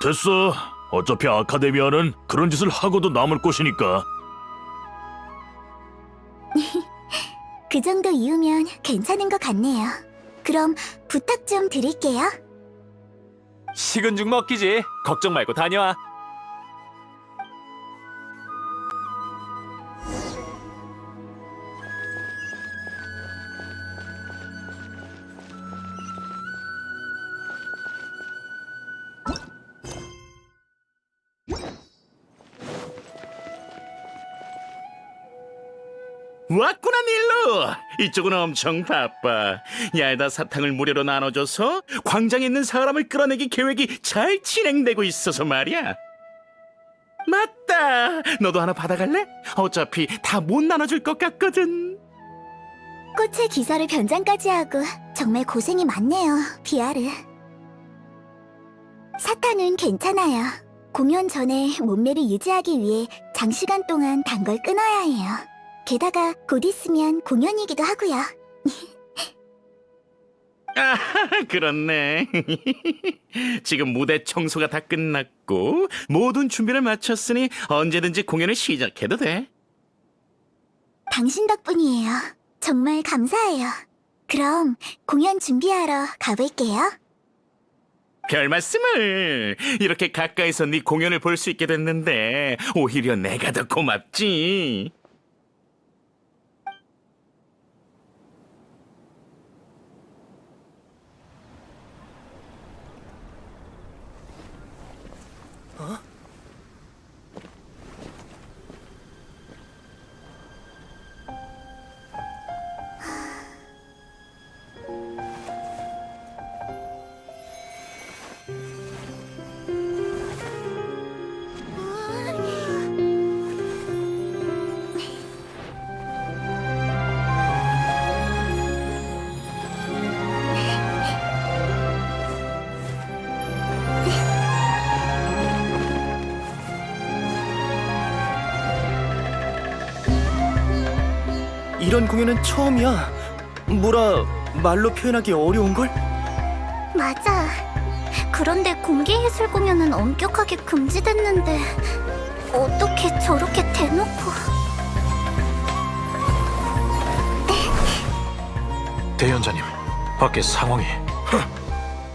됐어. 어차피 아카데미아는 그런 짓을 하고도 남을 곳이니까. 그 정도 이유면 괜찮은 것 같네요. 그럼 부탁 좀 드릴게요. 식은 죽 먹기지. 걱정 말고 다녀와. 왔구나 닐로. 이쪽은 엄청 바빠. 야에다 사탕을 무료로 나눠줘서 광장에 있는 사람을 끌어내기 계획이 잘 진행되고 있어서 말이야. 맞다, 너도 하나 받아갈래? 어차피 다 못 나눠줄 것 같거든. 꽃의 기사를 변장까지 하고 정말 고생이 많네요, 비아르. 사탕은 괜찮아요. 공연 전에 몸매를 유지하기 위해 장시간 동안 단 걸 끊어야 해요. 게다가 곧 있으면 공연이기도 하고요. 아, 그렇네. 지금 무대 청소가 다 끝났고 모든 준비를 마쳤으니 언제든지 공연을 시작해도 돼. 당신 덕분이에요. 정말 감사해요. 그럼 공연 준비하러 가볼게요. 별 말씀을. 이렇게 가까이서 네 공연을 볼 수 있게 됐는데 오히려 내가 더 고맙지. 이런 공연은 처음이야. 뭐라 말로 표현하기 어려운걸? 맞아. 그런데 공개예술 공연은 엄격하게 금지됐는데 어떻게 저렇게 대놓고... 대연자님, 밖에 상황이...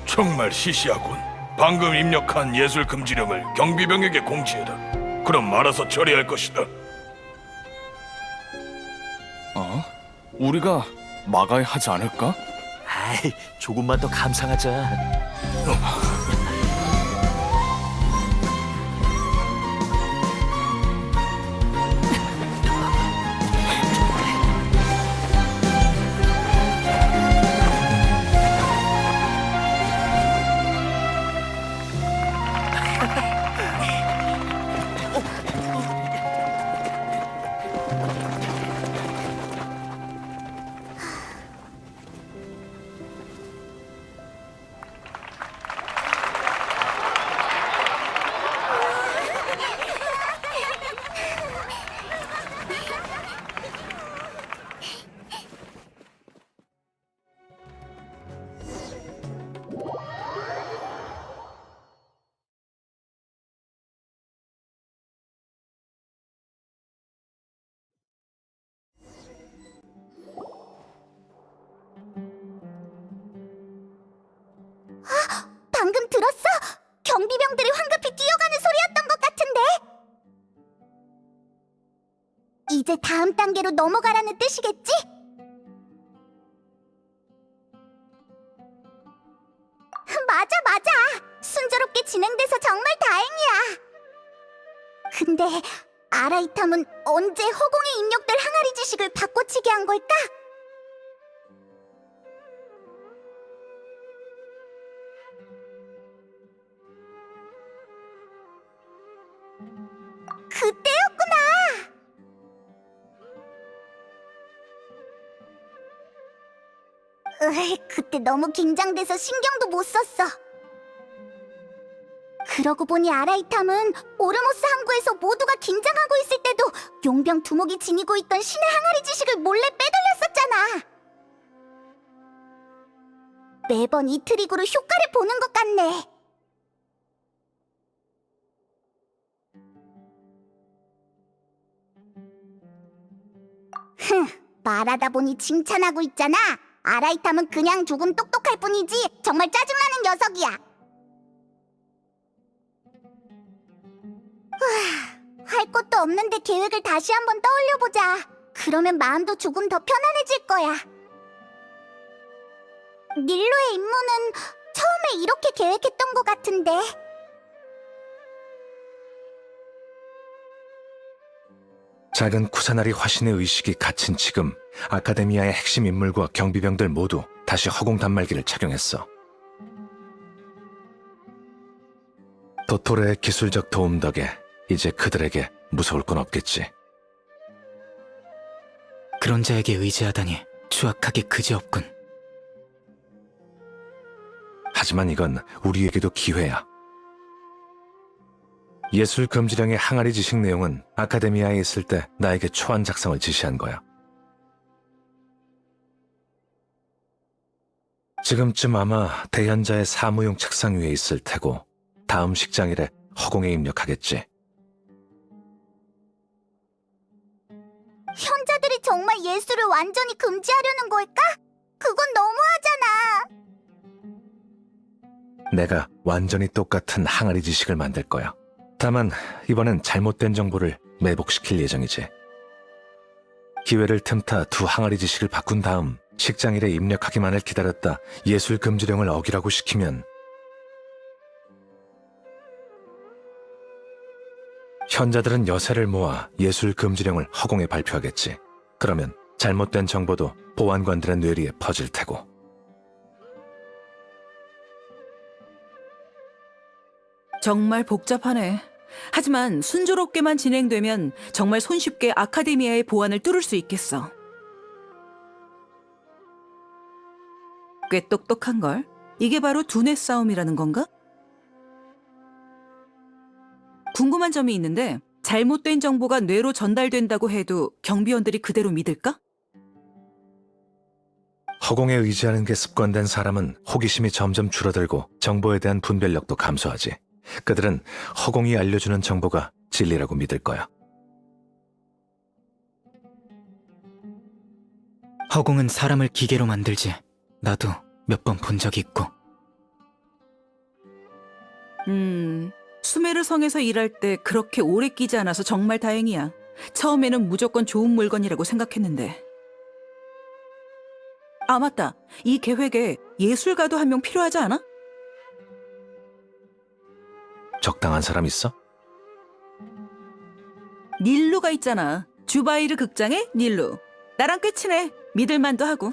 정말 시시하군. 방금 입력한 예술 금지령을 경비병에게 공지해라. 그럼 알아서 처리할 것이다. 우리가 막아야 하지 않을까? 아이, 조금만 더 감상하자. 방금 들었어? 경비병들이 황급히 뛰어가는 소리였던 것 같은데? 이제 다음 단계로 넘어가라는 뜻이겠지? 맞아, 맞아. 순조롭게 진행돼서 정말 다행이야. 근데 아라이탐은 언제 허공에 입력될 항아리 지식을 바꿔치기 한 걸까? 그때였구나. 그때 너무 긴장돼서 신경도 못 썼어. 그러고 보니 아라이탐은 오르모스 항구에서 모두가 긴장하고 있을 때도 용병 두목이 지니고 있던 신의 항아리 지식을 몰래 빼돌렸었잖아. 매번 이 트릭으로 효과를 보는 것 같네. 말하다 보니 칭찬하고 있잖아. 아라이탐은 그냥 조금 똑똑할 뿐이지 정말 짜증나는 녀석이야. 할 것도 없는데 계획을 다시 한번 떠올려보자. 그러면 마음도 조금 더 편안해질 거야. 닐로의 임무는 처음에 이렇게 계획했던 것 같은데. 작은 쿠사나리 화신의 의식이 갇힌 지금 아카데미아의 핵심 인물과 경비병들 모두 다시 허공 단말기를 착용했어. 도토레의 기술적 도움 덕에 이제 그들에게 무서울 건 없겠지. 그런 자에게 의지하다니 추악하기 그지없군. 하지만 이건 우리에게도 기회야. 예술 금지령의 항아리 지식 내용은 아카데미아에 있을 때 나에게 초안 작성을 지시한 거야. 지금쯤 아마 대현자의 사무용 책상 위에 있을 테고 다음 식장일에 허공에 입력하겠지. 현자들이 정말 예술을 완전히 금지하려는 걸까? 그건 너무하잖아. 내가 완전히 똑같은 항아리 지식을 만들 거야. 다만 이번엔 잘못된 정보를 매복시킬 예정이지. 기회를 틈타 두 항아리 지식을 바꾼 다음 식장일에 입력하기만을 기다렸다 예술 금지령을 어기라고 시키면 현자들은 여세를 모아 예술 금지령을 허공에 발표하겠지. 그러면 잘못된 정보도 보안관들의 뇌리에 퍼질 테고. 정말 복잡하네. 하지만 순조롭게만 진행되면 정말 손쉽게 아카데미아의 보안을 뚫을 수 있겠어. 꽤 똑똑한걸? 이게 바로 두뇌 싸움이라는 건가? 궁금한 점이 있는데 잘못된 정보가 뇌로 전달된다고 해도 경비원들이 그대로 믿을까? 허공에 의지하는 게 습관된 사람은 호기심이 점점 줄어들고 정보에 대한 분별력도 감소하지. 그들은 허공이 알려주는 정보가 진리라고 믿을 거야. 허공은 사람을 기계로 만들지. 나도 몇 번 본 적이 있고. 수메르 성에서 일할 때 그렇게 오래 끼지 않아서 정말 다행이야. 처음에는 무조건 좋은 물건이라고 생각했는데. 아, 맞다. 이 계획에 예술가도 한 명 필요하지 않아? 적당한 사람 있어? 닐루가 있잖아. 주바이르 극장의 닐루. 나랑 꽤 친해. 믿을만도 하고.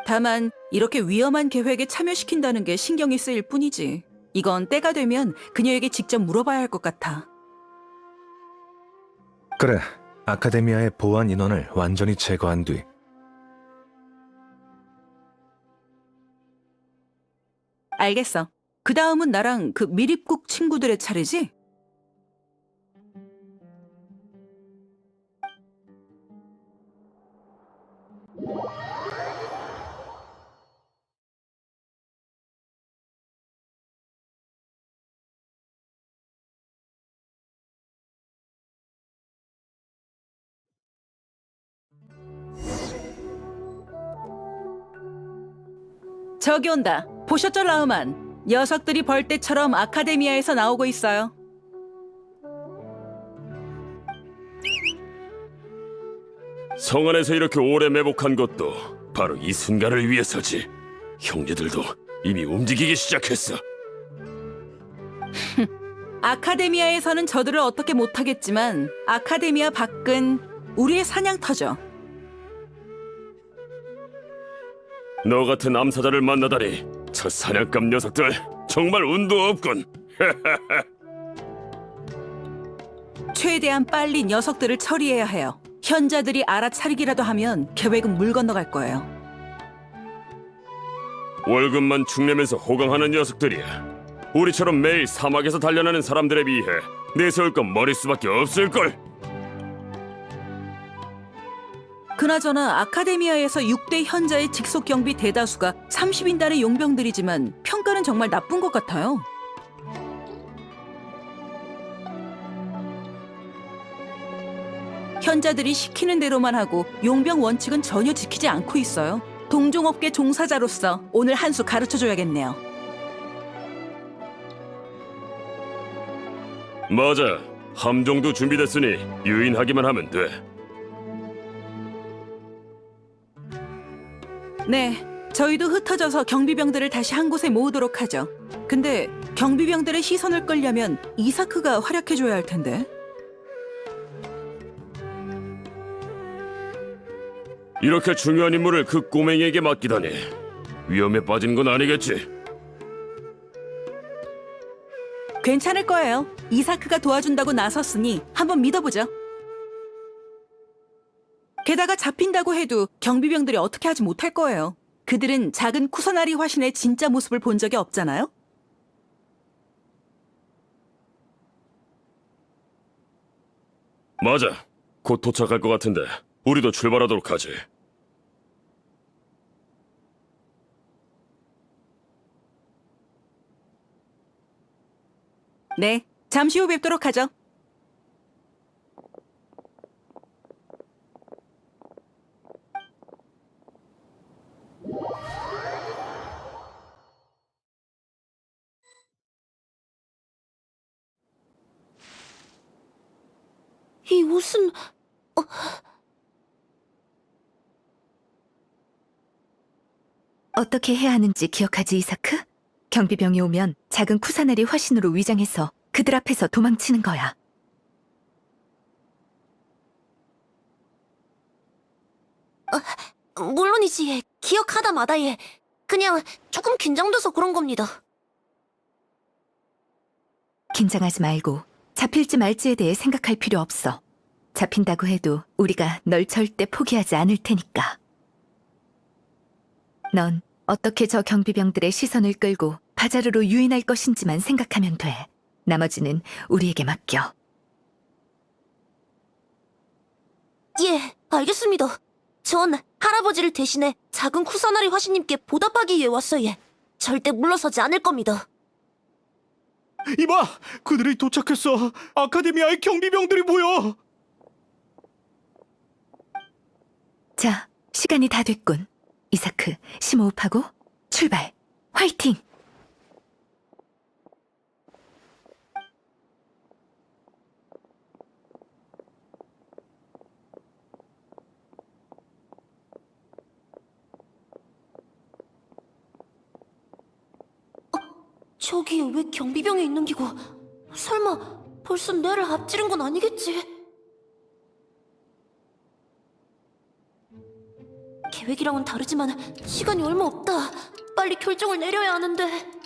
다만 이렇게 위험한 계획에 참여시킨다는 게 신경이 쓰일 뿐이지. 이건 때가 되면 그녀에게 직접 물어봐야 할 것 같아. 그래, 아카데미아의 보안 인원을 완전히 제거한 뒤 알겠어. 그 다음은 나랑 그 미립국 친구들의 차례지? 저기 온다. 보셨죠, 라흐만? 녀석들이 벌떼처럼 아카데미아에서 나오고 있어요. 성 안에서 이렇게 오래 매복한 것도 바로 이 순간을 위해서지. 형제들도 이미 움직이기 시작했어. 아카데미아에서는 저들을 어떻게 못하겠지만 아카데미아 밖은 우리의 사냥터죠. 너 같은 암사자를 만나다니 저 사냥감 녀석들 정말 운도 없군. 최대한 빨리 녀석들을 처리해야 해요. 현자들이 알아차리기라도 하면 계획은 물 건너갈 거예요. 월급만 축내면서 호강하는 녀석들이야. 우리처럼 매일 사막에서 단련하는 사람들에 비해 내세울 건 머릿수밖에 없을걸. 그나저나 아카데미아에서 6대 현자의 직속 경비 대다수가 30인단의 용병들이지만 평가는 정말 나쁜 것 같아요. 현자들이 시키는 대로만 하고 용병 원칙은 전혀 지키지 않고 있어요. 동종업계 종사자로서 오늘 한 수 가르쳐줘야겠네요. 맞아. 함정도 준비됐으니 유인하기만 하면 돼. 네, 저희도 흩어져서 경비병들을 다시 한 곳에 모으도록 하죠. 근데 경비병들의 시선을 끌려면 이사크가 활약해줘야 할 텐데. 이렇게 중요한 임무를 그 꼬맹이에게 맡기다니. 위험에 빠진 건 아니겠지? 괜찮을 거예요. 이사크가 도와준다고 나섰으니 한번 믿어보죠. 게다가 잡힌다고 해도 경비병들이 어떻게 하지 못할 거예요. 그들은 작은 쿠사나리 화신의 진짜 모습을 본 적이 없잖아요? 맞아. 곧 도착할 것 같은데 우리도 출발하도록 하지. 네, 잠시 후 뵙도록 하죠. 이 옷은... 어떻게 해야 하는지 기억하지, 이사크? 경비병이 오면 작은 쿠사나리 화신으로 위장해서 그들 앞에서 도망치는 거야. 물론이지, 예. 기억하다 마다 예. 그냥 조금 긴장돼서 그런 겁니다. 긴장하지 말고 잡힐지 말지에 대해 생각할 필요 없어. 잡힌다고 해도 우리가 널 절대 포기하지 않을 테니까. 넌 어떻게 저 경비병들의 시선을 끌고 바자르로 유인할 것인지만 생각하면 돼. 나머지는 우리에게 맡겨. 예, 알겠습니다. 전 할아버지를 대신해 작은 쿠사나리 화신님께 보답하기 위해 왔어요. 예. 절대 물러서지 않을 겁니다. 이봐! 그들이 도착했어. 아카데미아의 경비병들이 모여. 자, 시간이 다 됐군. 이사크, 심호흡하고 출발. 화이팅! 저기 왜 경비병이 있는 기고? 설마 벌써 뇌를 앞지른 건 아니겠지? 계획이랑은 다르지만 시간이 얼마 없다. 빨리 결정을 내려야 하는데.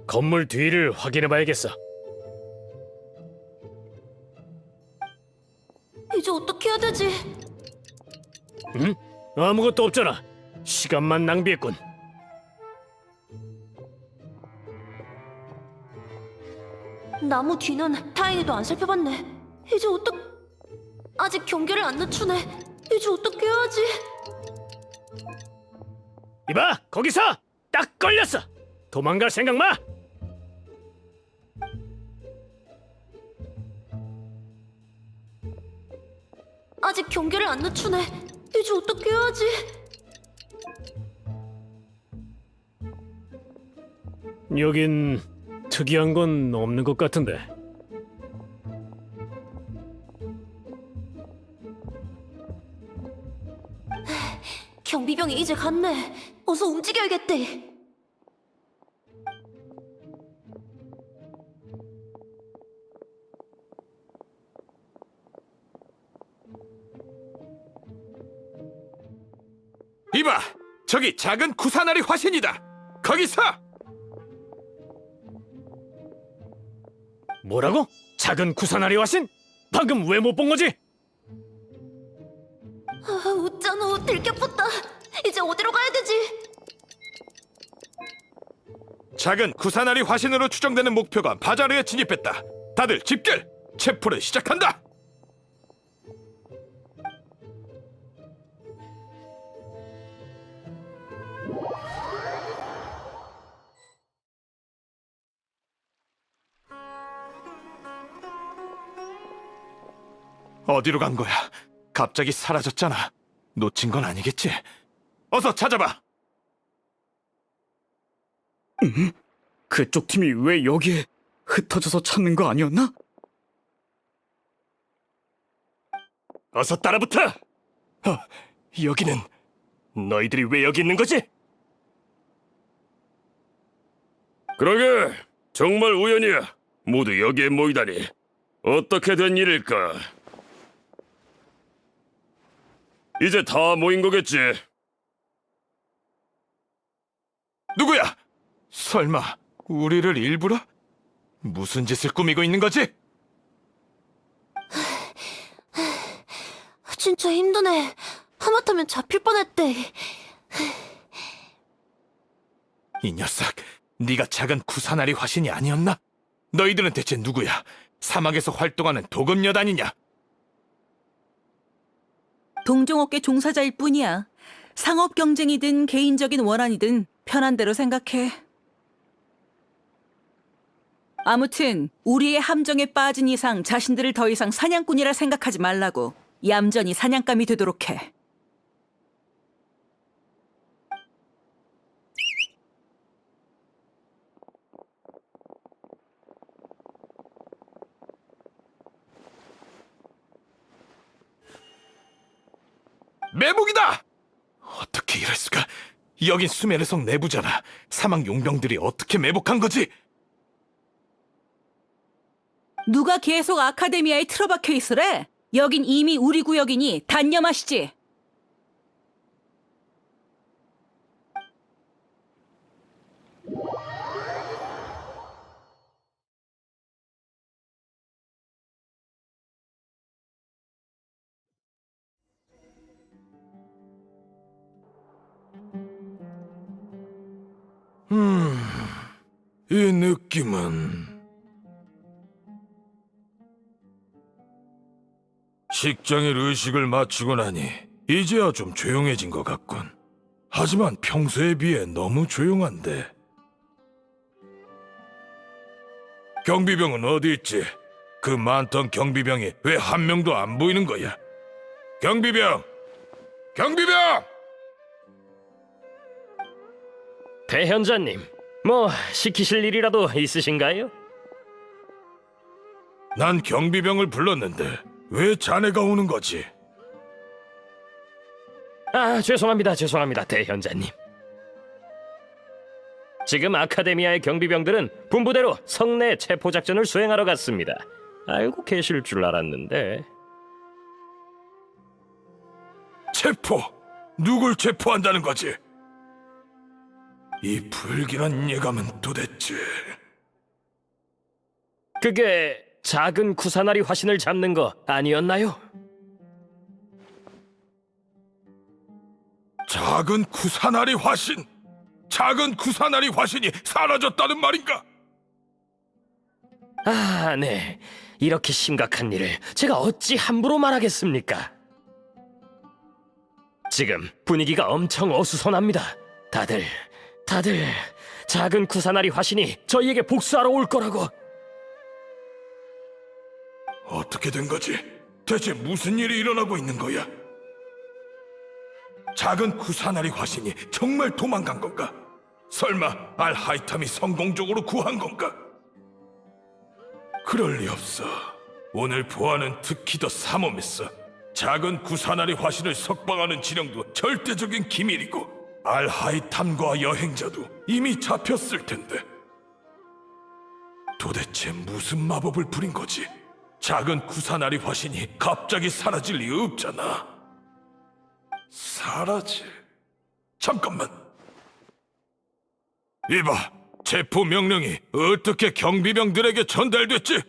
건물 뒤를 확인해봐야겠어. 이제 어떻게 해야 되지? 응? 아무것도 없잖아. 시간만 낭비했군. 나무 뒤는 다행히도 안 살펴봤네. 이제 아직 경계를 안 늦추네. 이제 어떻게 해야지? 이봐, 거기서! 딱 걸렸어! 도망갈 생각 마! 아직 경계를 안 늦추네. 이제 어떻게 해야지? 여긴 특이한 건 없는 것 같은데. 경비병이 이제 갔네. 어서 움직여야겠대. 이봐, 저기 작은 쿠사나리 화신이다. 거기서! 뭐라고? 작은 구사나리 화신? 방금 왜 못 본 거지? 웃잖아, 들켜붙다. 이제 어디로 가야 되지? 작은 쿠사나리 화신으로 추정되는 목표가 바자르에 진입했다. 다들 집결! 체포를 시작한다. 어디로 간 거야? 갑자기 사라졌잖아. 놓친 건 아니겠지? 어서 찾아봐. 그쪽 팀이 왜 여기에 흩어져서 찾는 거 아니었나? 어서 따라붙어. 여기는 너희들이 왜 여기 있는 거지? 그러게, 정말 우연이야. 모두 여기에 모이다니. 어떻게 된 일일까? 이제 다 모인 거겠지. 누구야? 설마 우리를 일부러? 무슨 짓을 꾸미고 있는 거지? 진짜 힘드네. 하마터면 잡힐 뻔했대. 이 녀석, 네가 작은 구사나리 화신이 아니었나? 너희들은 대체 누구야? 사막에서 활동하는 도금여단이냐? 동종업계 종사자일 뿐이야. 상업 경쟁이든 개인적인 원한이든 편한 대로 생각해. 아무튼 우리의 함정에 빠진 이상 자신들을 더 이상 사냥꾼이라 생각하지 말라고. 얌전히 사냥감이 되도록 해. 매복이다! 어떻게 이럴 수가? 여긴 수메르 성 내부잖아. 사막 용병들이 어떻게 매복한 거지? 누가 계속 아카데미아에 틀어박혀 있으래? 여긴 이미 우리 구역이니 단념하시지. 이 느낌은... 식장일 의식을 마치고 나니 이제야 좀 조용해진 것 같군. 하지만 평소에 비해 너무 조용한데. 경비병은 어디 있지? 그 많던 경비병이 왜 한 명도 안 보이는 거야? 경비병! 경비병! 대현자님, 뭐 시키실 일이라도 있으신가요? 난 경비병을 불렀는데 왜 자네가 오는 거지? 죄송합니다, 대현자님. 지금 아카데미아의 경비병들은 분부대로 성내 체포작전을 수행하러 갔습니다. 알고 계실 줄 알았는데. 체포? 누굴 체포한다는 거지? 이 불길한 예감은 도대체... 그게 작은 구사나리 화신을 잡는 거 아니었나요? 작은 구사나리 화신? 작은 구사나리 화신이 사라졌다는 말인가? 네. 이렇게 심각한 일을 제가 어찌 함부로 말하겠습니까? 지금 분위기가 엄청 어수선합니다. 다들 작은 구사나리 화신이 저희에게 복수하러 올 거라고. 어떻게 된 거지? 대체 무슨 일이 일어나고 있는 거야? 작은 구사나리 화신이 정말 도망간 건가? 설마 알하이탐이 성공적으로 구한 건가? 그럴 리 없어. 오늘 보아는 특히 더 삼엄했어. 작은 구사나리 화신을 석방하는 진영도 절대적인 기밀이고 알하이탐과 여행자도 이미 잡혔을 텐데. 도대체 무슨 마법을 부린 거지? 작은 구사나리 화신이 갑자기 사라질 리 없잖아. 사라질... 잠깐만. 이봐, 체포 명령이 어떻게 경비병들에게 전달됐지?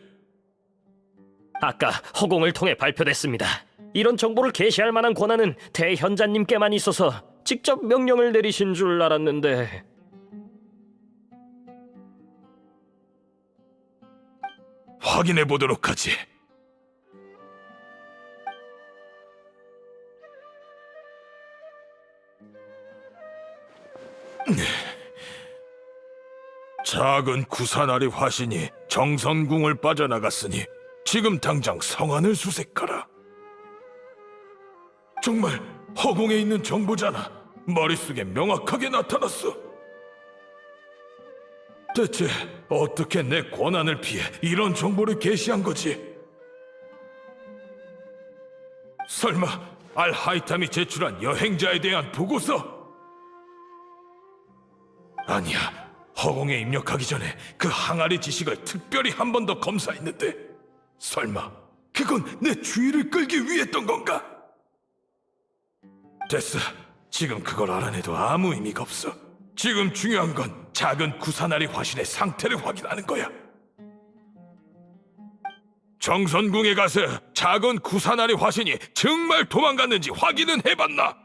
아까 허공을 통해 발표됐습니다. 이런 정보를 게시할 만한 권한은 대현자님께만 있어서 직접 명령을 내리신 줄 알았는데. 확인해 보도록 하지. 작은 구사나리 화신이 정선궁을 빠져나갔으니 지금 당장 성안을 수색하라. 정말 허공에 있는 정보잖아. 머릿속에 명확하게 나타났어. 대체 어떻게 내 권한을 피해 이런 정보를 게시한 거지? 설마 알하이탐이 제출한 여행자에 대한 보고서? 아니야. 허공에 입력하기 전에 그 항아리 지식을 특별히 한 번 더 검사했는데 설마 그건 내 주의를 끌기 위했던 건가? 됐어. 지금 그걸 알아내도 아무 의미가 없어. 지금 중요한 건 작은 구사나리 화신의 상태를 확인하는 거야. 정선궁에 가서 작은 구사나리 화신이 정말 도망갔는지 확인은 해봤나?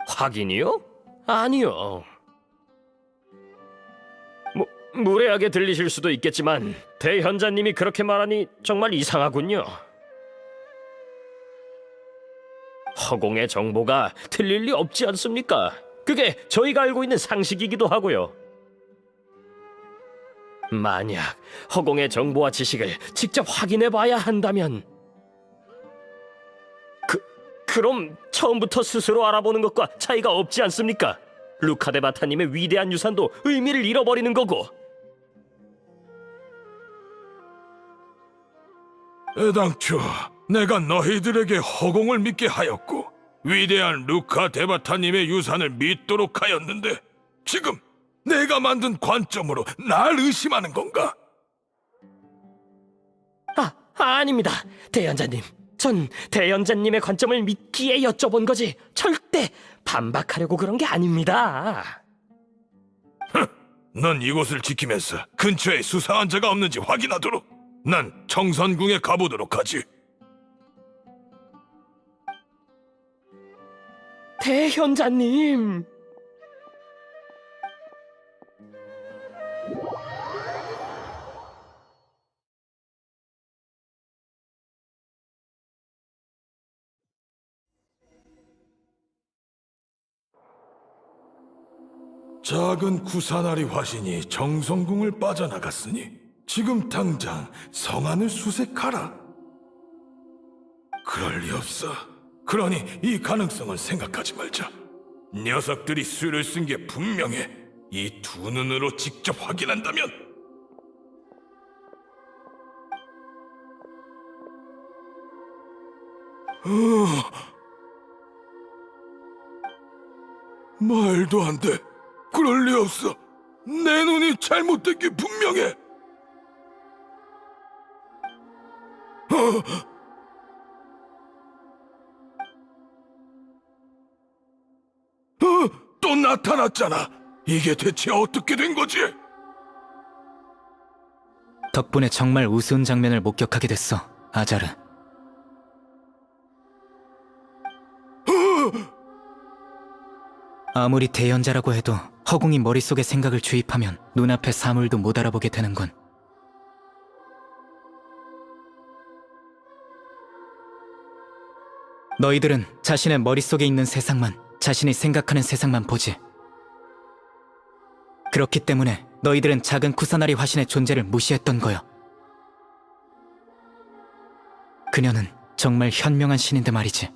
확인이요? 아니요. 무례하게 들리실 수도 있겠지만 대현자님이 그렇게 말하니 정말 이상하군요. 허공의 정보가 틀릴 리 없지 않습니까? 그게 저희가 알고 있는 상식이기도 하고요. 만약 허공의 정보와 지식을 직접 확인해 봐야 한다면 그럼 처음부터 스스로 알아보는 것과 차이가 없지 않습니까? 루카데바타님의 위대한 유산도 의미를 잃어버리는 거고. 애당초 내가 너희들에게 허공을 믿게 하였고 위대한 루카데바타님의 유산을 믿도록 하였는데 지금 내가 만든 관점으로 날 의심하는 건가? 아닙니다. 대연자님. 전 대연자님의 관점을 믿기에 여쭤본 거지 절대 반박하려고 그런 게 아닙니다. 넌 이곳을 지키면서 근처에 수상한 자가 없는지 확인하도록 난 정선궁에 가보도록 하지. 대현자님. 작은 구사나리 화신이 정성궁을 빠져나갔으니 지금 당장 성안을 수색하라. 그럴 리 없어. 그러니 이 가능성은 생각하지 말자. 녀석들이 수를 쓴 게 분명해. 이 두 눈으로 직접 확인한다면. 말도 안 돼. 그럴 리 없어. 내 눈이 잘못된 게 분명해. 또 나타났잖아. 이게 대체 어떻게 된 거지? 덕분에 정말 우스운 장면을 목격하게 됐어, 아자르. 아무리 대연자라고 해도 허공이 머릿속에 생각을 주입하면 눈앞의 사물도 못 알아보게 되는군. 너희들은 자신의 머릿속에 있는 세상만, 자신이 생각하는 세상만 보지. 그렇기 때문에 너희들은 작은 쿠사나리 화신의 존재를 무시했던 거야. 그녀는 정말 현명한 신인데 말이지.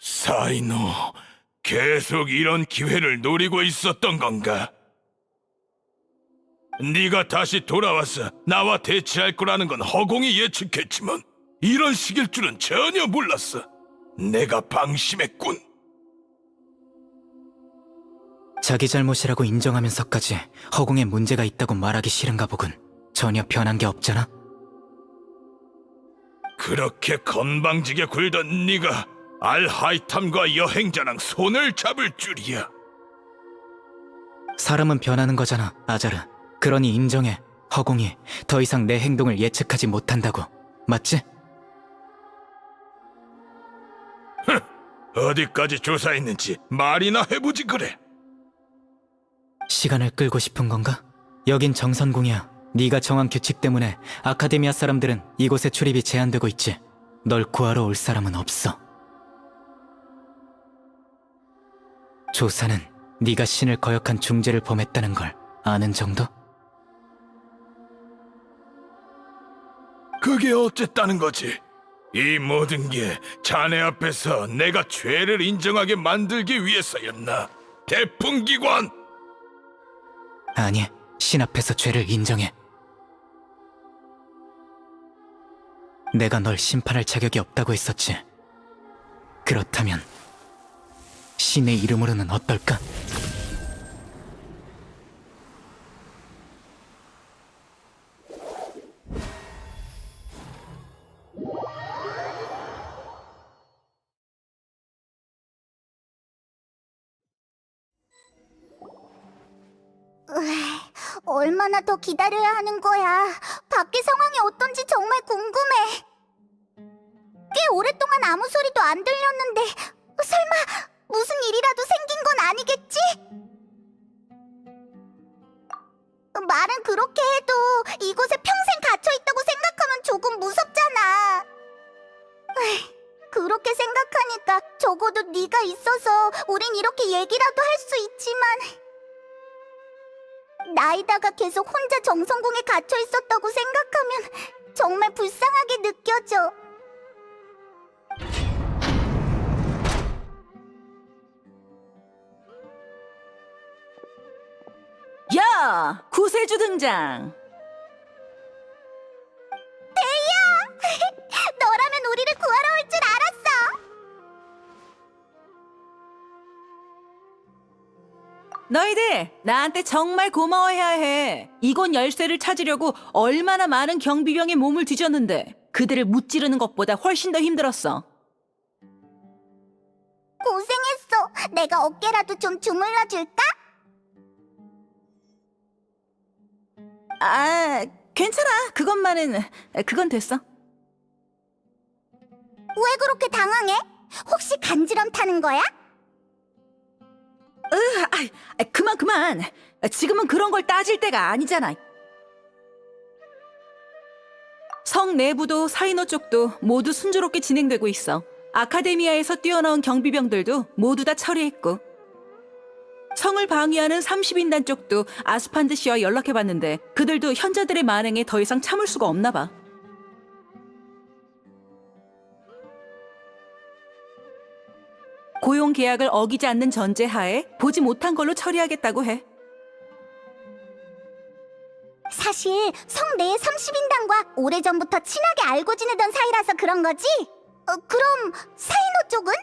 사이노, 계속 이런 기회를 노리고 있었던 건가? 네가 다시 돌아와서 나와 대치할 거라는 건 허공이 예측했지만 이런 식일 줄은 전혀 몰랐어. 내가 방심했군. 자기 잘못이라고 인정하면서까지 허공에 문제가 있다고 말하기 싫은가 보군. 전혀 변한 게 없잖아. 그렇게 건방지게 굴던 네가 알하이탐과 여행자랑 손을 잡을 줄이야. 사람은 변하는 거잖아, 아자르. 그러니 인정해. 허공이 더 이상 내 행동을 예측하지 못한다고. 맞지? 어디까지 조사했는지 말이나 해보지 그래. 시간을 끌고 싶은 건가? 여긴 정선궁이야. 네가 정한 규칙 때문에 아카데미아 사람들은 이곳에 출입이 제한되고 있지. 널 구하러 올 사람은 없어. 조사는 네가 신을 거역한 중죄를 범했다는 걸 아는 정도? 그게 어쨌다는 거지? 이 모든 게 자네 앞에서 내가 죄를 인정하게 만들기 위해서였나? 대풍기관! 아니, 신 앞에서 죄를 인정해. 내가 널 심판할 자격이 없다고 했었지. 그렇다면 신의 이름으로는 어떨까? 얼마나 더 기다려야 하는 거야? 밖에 상황이 어떤지 정말 궁금해. 꽤 오랫동안 아무 소리도 안 들렸는데 설마 무슨 일이라도 생긴 건 아니겠지? 말은 그렇게 해도 이곳에 평생 갇혀 있다고 생각하면 조금 무섭잖아. 그렇게 생각하니까 적어도 네가 있어서 우린 이렇게 얘기라도 할 수 있지만 나이다가 계속 혼자 정성궁에 갇혀 있었다고 생각하면 정말 불쌍하게 느껴져. 야! 구세주 등장! 너라면 우리를 구하러 올 줄 알았어. 너희들 나한테 정말 고마워해야 해. 이곳 열쇠를 찾으려고 얼마나 많은 경비병의 몸을 뒤졌는데 그들을 무찌르는 것보다 훨씬 더 힘들었어. 고생했어. 내가 어깨라도 좀 주물러 줄까? 아, 괜찮아. 그건 됐어. 왜 그렇게 당황해? 혹시 간지럼 타는 거야? 그만. 지금은 그런 걸 따질 때가 아니잖아. 성 내부도 사이노 쪽도 모두 순조롭게 진행되고 있어. 아카데미아에서 뛰어나온 경비병들도 모두 다 처리했고, 성을 방위하는 30인단 쪽도 아스판드 씨와 연락해봤는데 그들도 현자들의 만행에 더 이상 참을 수가 없나 봐. 고용 계약을 어기지 않는 전제하에 보지 못한 걸로 처리하겠다고 해. 사실 성 내의 30인단과 오래전부터 친하게 알고 지내던 사이라서 그런 거지? 그럼 사이노 쪽은?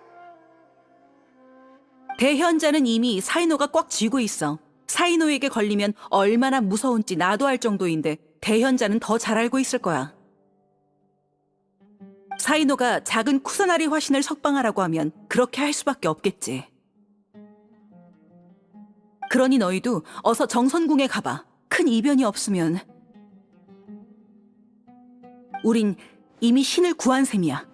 대현자는 이미 사이노가 꽉 쥐고 있어. 사이노에게 걸리면 얼마나 무서운지 나도 알 정도인데 대현자는 더 잘 알고 있을 거야. 사이노가 작은 쿠사나리 화신을 석방하라고 하면 그렇게 할 수밖에 없겠지. 그러니 너희도 어서 정선궁에 가봐. 큰 이변이 없으면. 우린 이미 신을 구한 셈이야.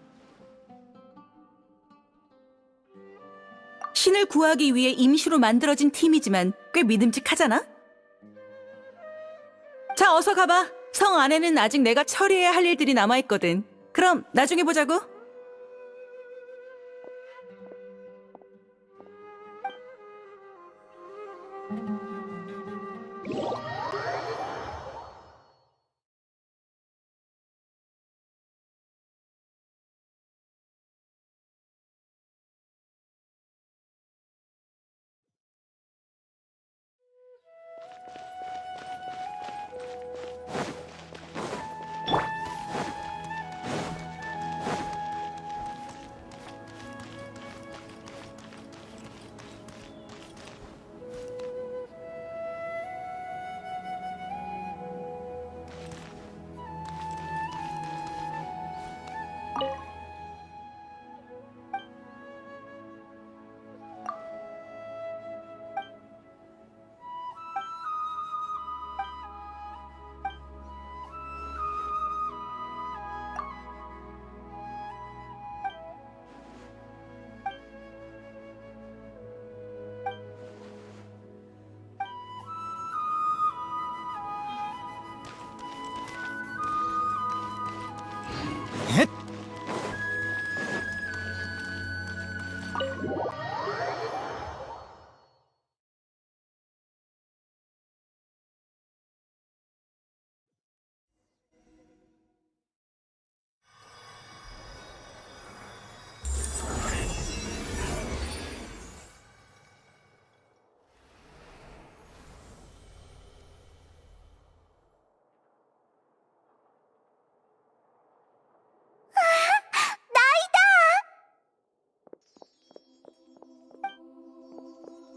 신을 구하기 위해 임시로 만들어진 팀이지만 꽤 믿음직하잖아? 자, 어서 가봐. 성 안에는 아직 내가 처리해야 할 일들이 남아있거든. 그럼 나중에 보자고.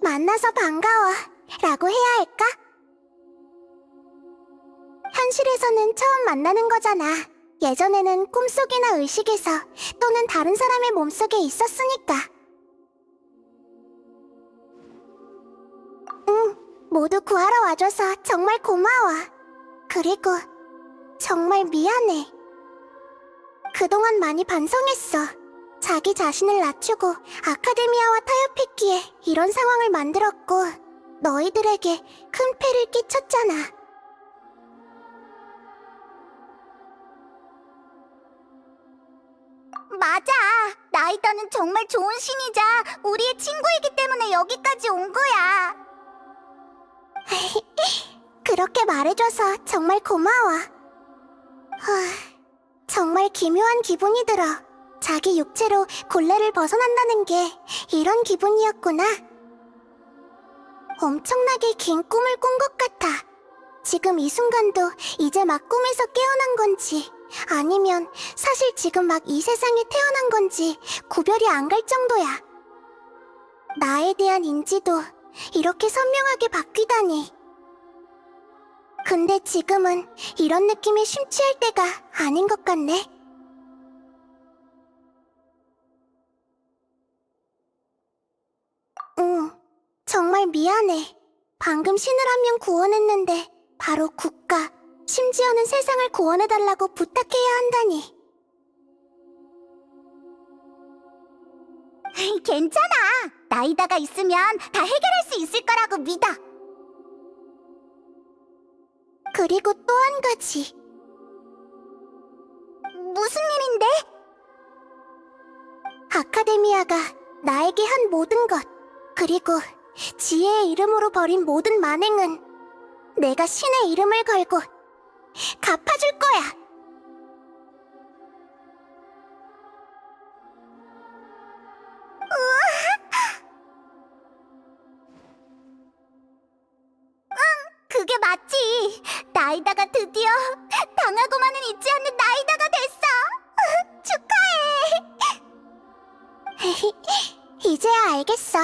만나서 반가워 라고 해야 할까? 현실에서는 처음 만나는 거잖아. 예전에는 꿈속이나 의식에서 또는 다른 사람의 몸속에 있었으니까. 응, 모두 구하러 와줘서 정말 고마워. 그리고 정말 미안해. 그동안 많이 반성했어. 자기 자신을 낮추고 아카데미아와 타협했기에 이런 상황을 만들었고 너희들에게 큰 폐를 끼쳤잖아. 맞아. 나이다는 정말 좋은 신이자 우리의 친구이기 때문에 여기까지 온 거야. 그렇게 말해줘서 정말 고마워. 정말 기묘한 기분이 들어. 자기 육체로 곤래를 벗어난다는 게 이런 기분이었구나. 엄청나게 긴 꿈을 꾼 것 같아. 지금 이 순간도 이제 막 꿈에서 깨어난 건지 아니면 사실 지금 막 이 세상에 태어난 건지 구별이 안 갈 정도야. 나에 대한 인지도 이렇게 선명하게 바뀌다니. 근데 지금은 이런 느낌에 심취할 때가 아닌 것 같네. 응, 정말 미안해. 방금 신을 한 명 구원했는데 바로 국가, 심지어는 세상을 구원해달라고 부탁해야 한다니. 괜찮아. 나이다가 있으면 다 해결할 수 있을 거라고 믿어. 그리고 또 한 가지. 무슨 일인데? 아카데미아가 나에게 한 모든 것, 그리고 지혜의 이름으로 벌인 모든 만행은 내가 신의 이름을 걸고 갚아줄 거야. 그게 맞지. 나이다가 드디어 당하고만은 있지 않는 나이다가 됐어. 축하해. 이제야 알겠어.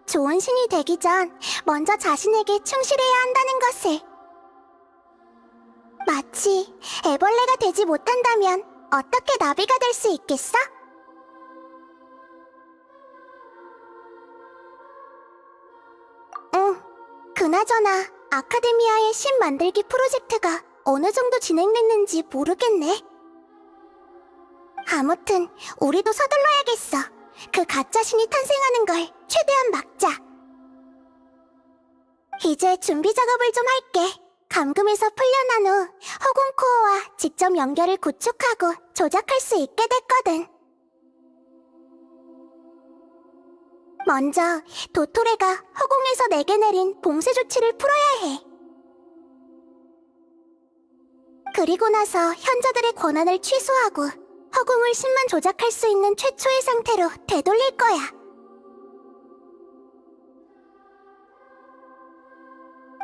좋은 신이 되기 전 먼저 자신에게 충실해야 한다는 것을. 마치 애벌레가 되지 못한다면 어떻게 나비가 될 수 있겠어? 응. 그나저나 아카데미아의 신 만들기 프로젝트가 어느 정도 진행됐는지 모르겠네. 아무튼 우리도 서둘러야겠어. 그 가짜 신이 탄생하는 걸 최대한 막자. 이제 준비 작업을 좀 할게. 감금에서 풀려난 후 허공코어와 직접 연결을 구축하고 조작할 수 있게 됐거든. 먼저 도토레가 허공에서 내게 내린 봉쇄 조치를 풀어야 해. 그리고 나서 현자들의 권한을 취소하고 허공을 신만 조작할 수 있는 최초의 상태로 되돌릴 거야.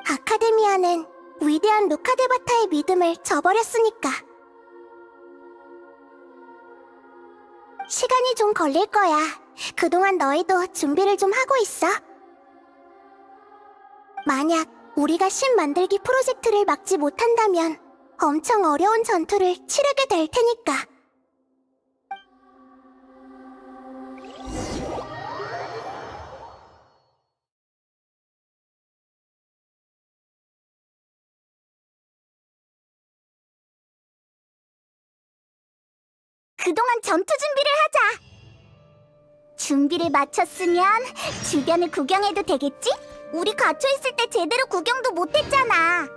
아카데미아는 위대한 루카데바타의 믿음을 저버렸으니까. 시간이 좀 걸릴 거야. 그동안 너희도 준비를 좀 하고 있어. 만약 우리가 신 만들기 프로젝트를 막지 못한다면 엄청 어려운 전투를 치르게 될 테니까. 그동안 전투 준비를 하자. 준비를 마쳤으면 주변을 구경해도 되겠지? 우리 갇혀있을 때 제대로 구경도 못했잖아.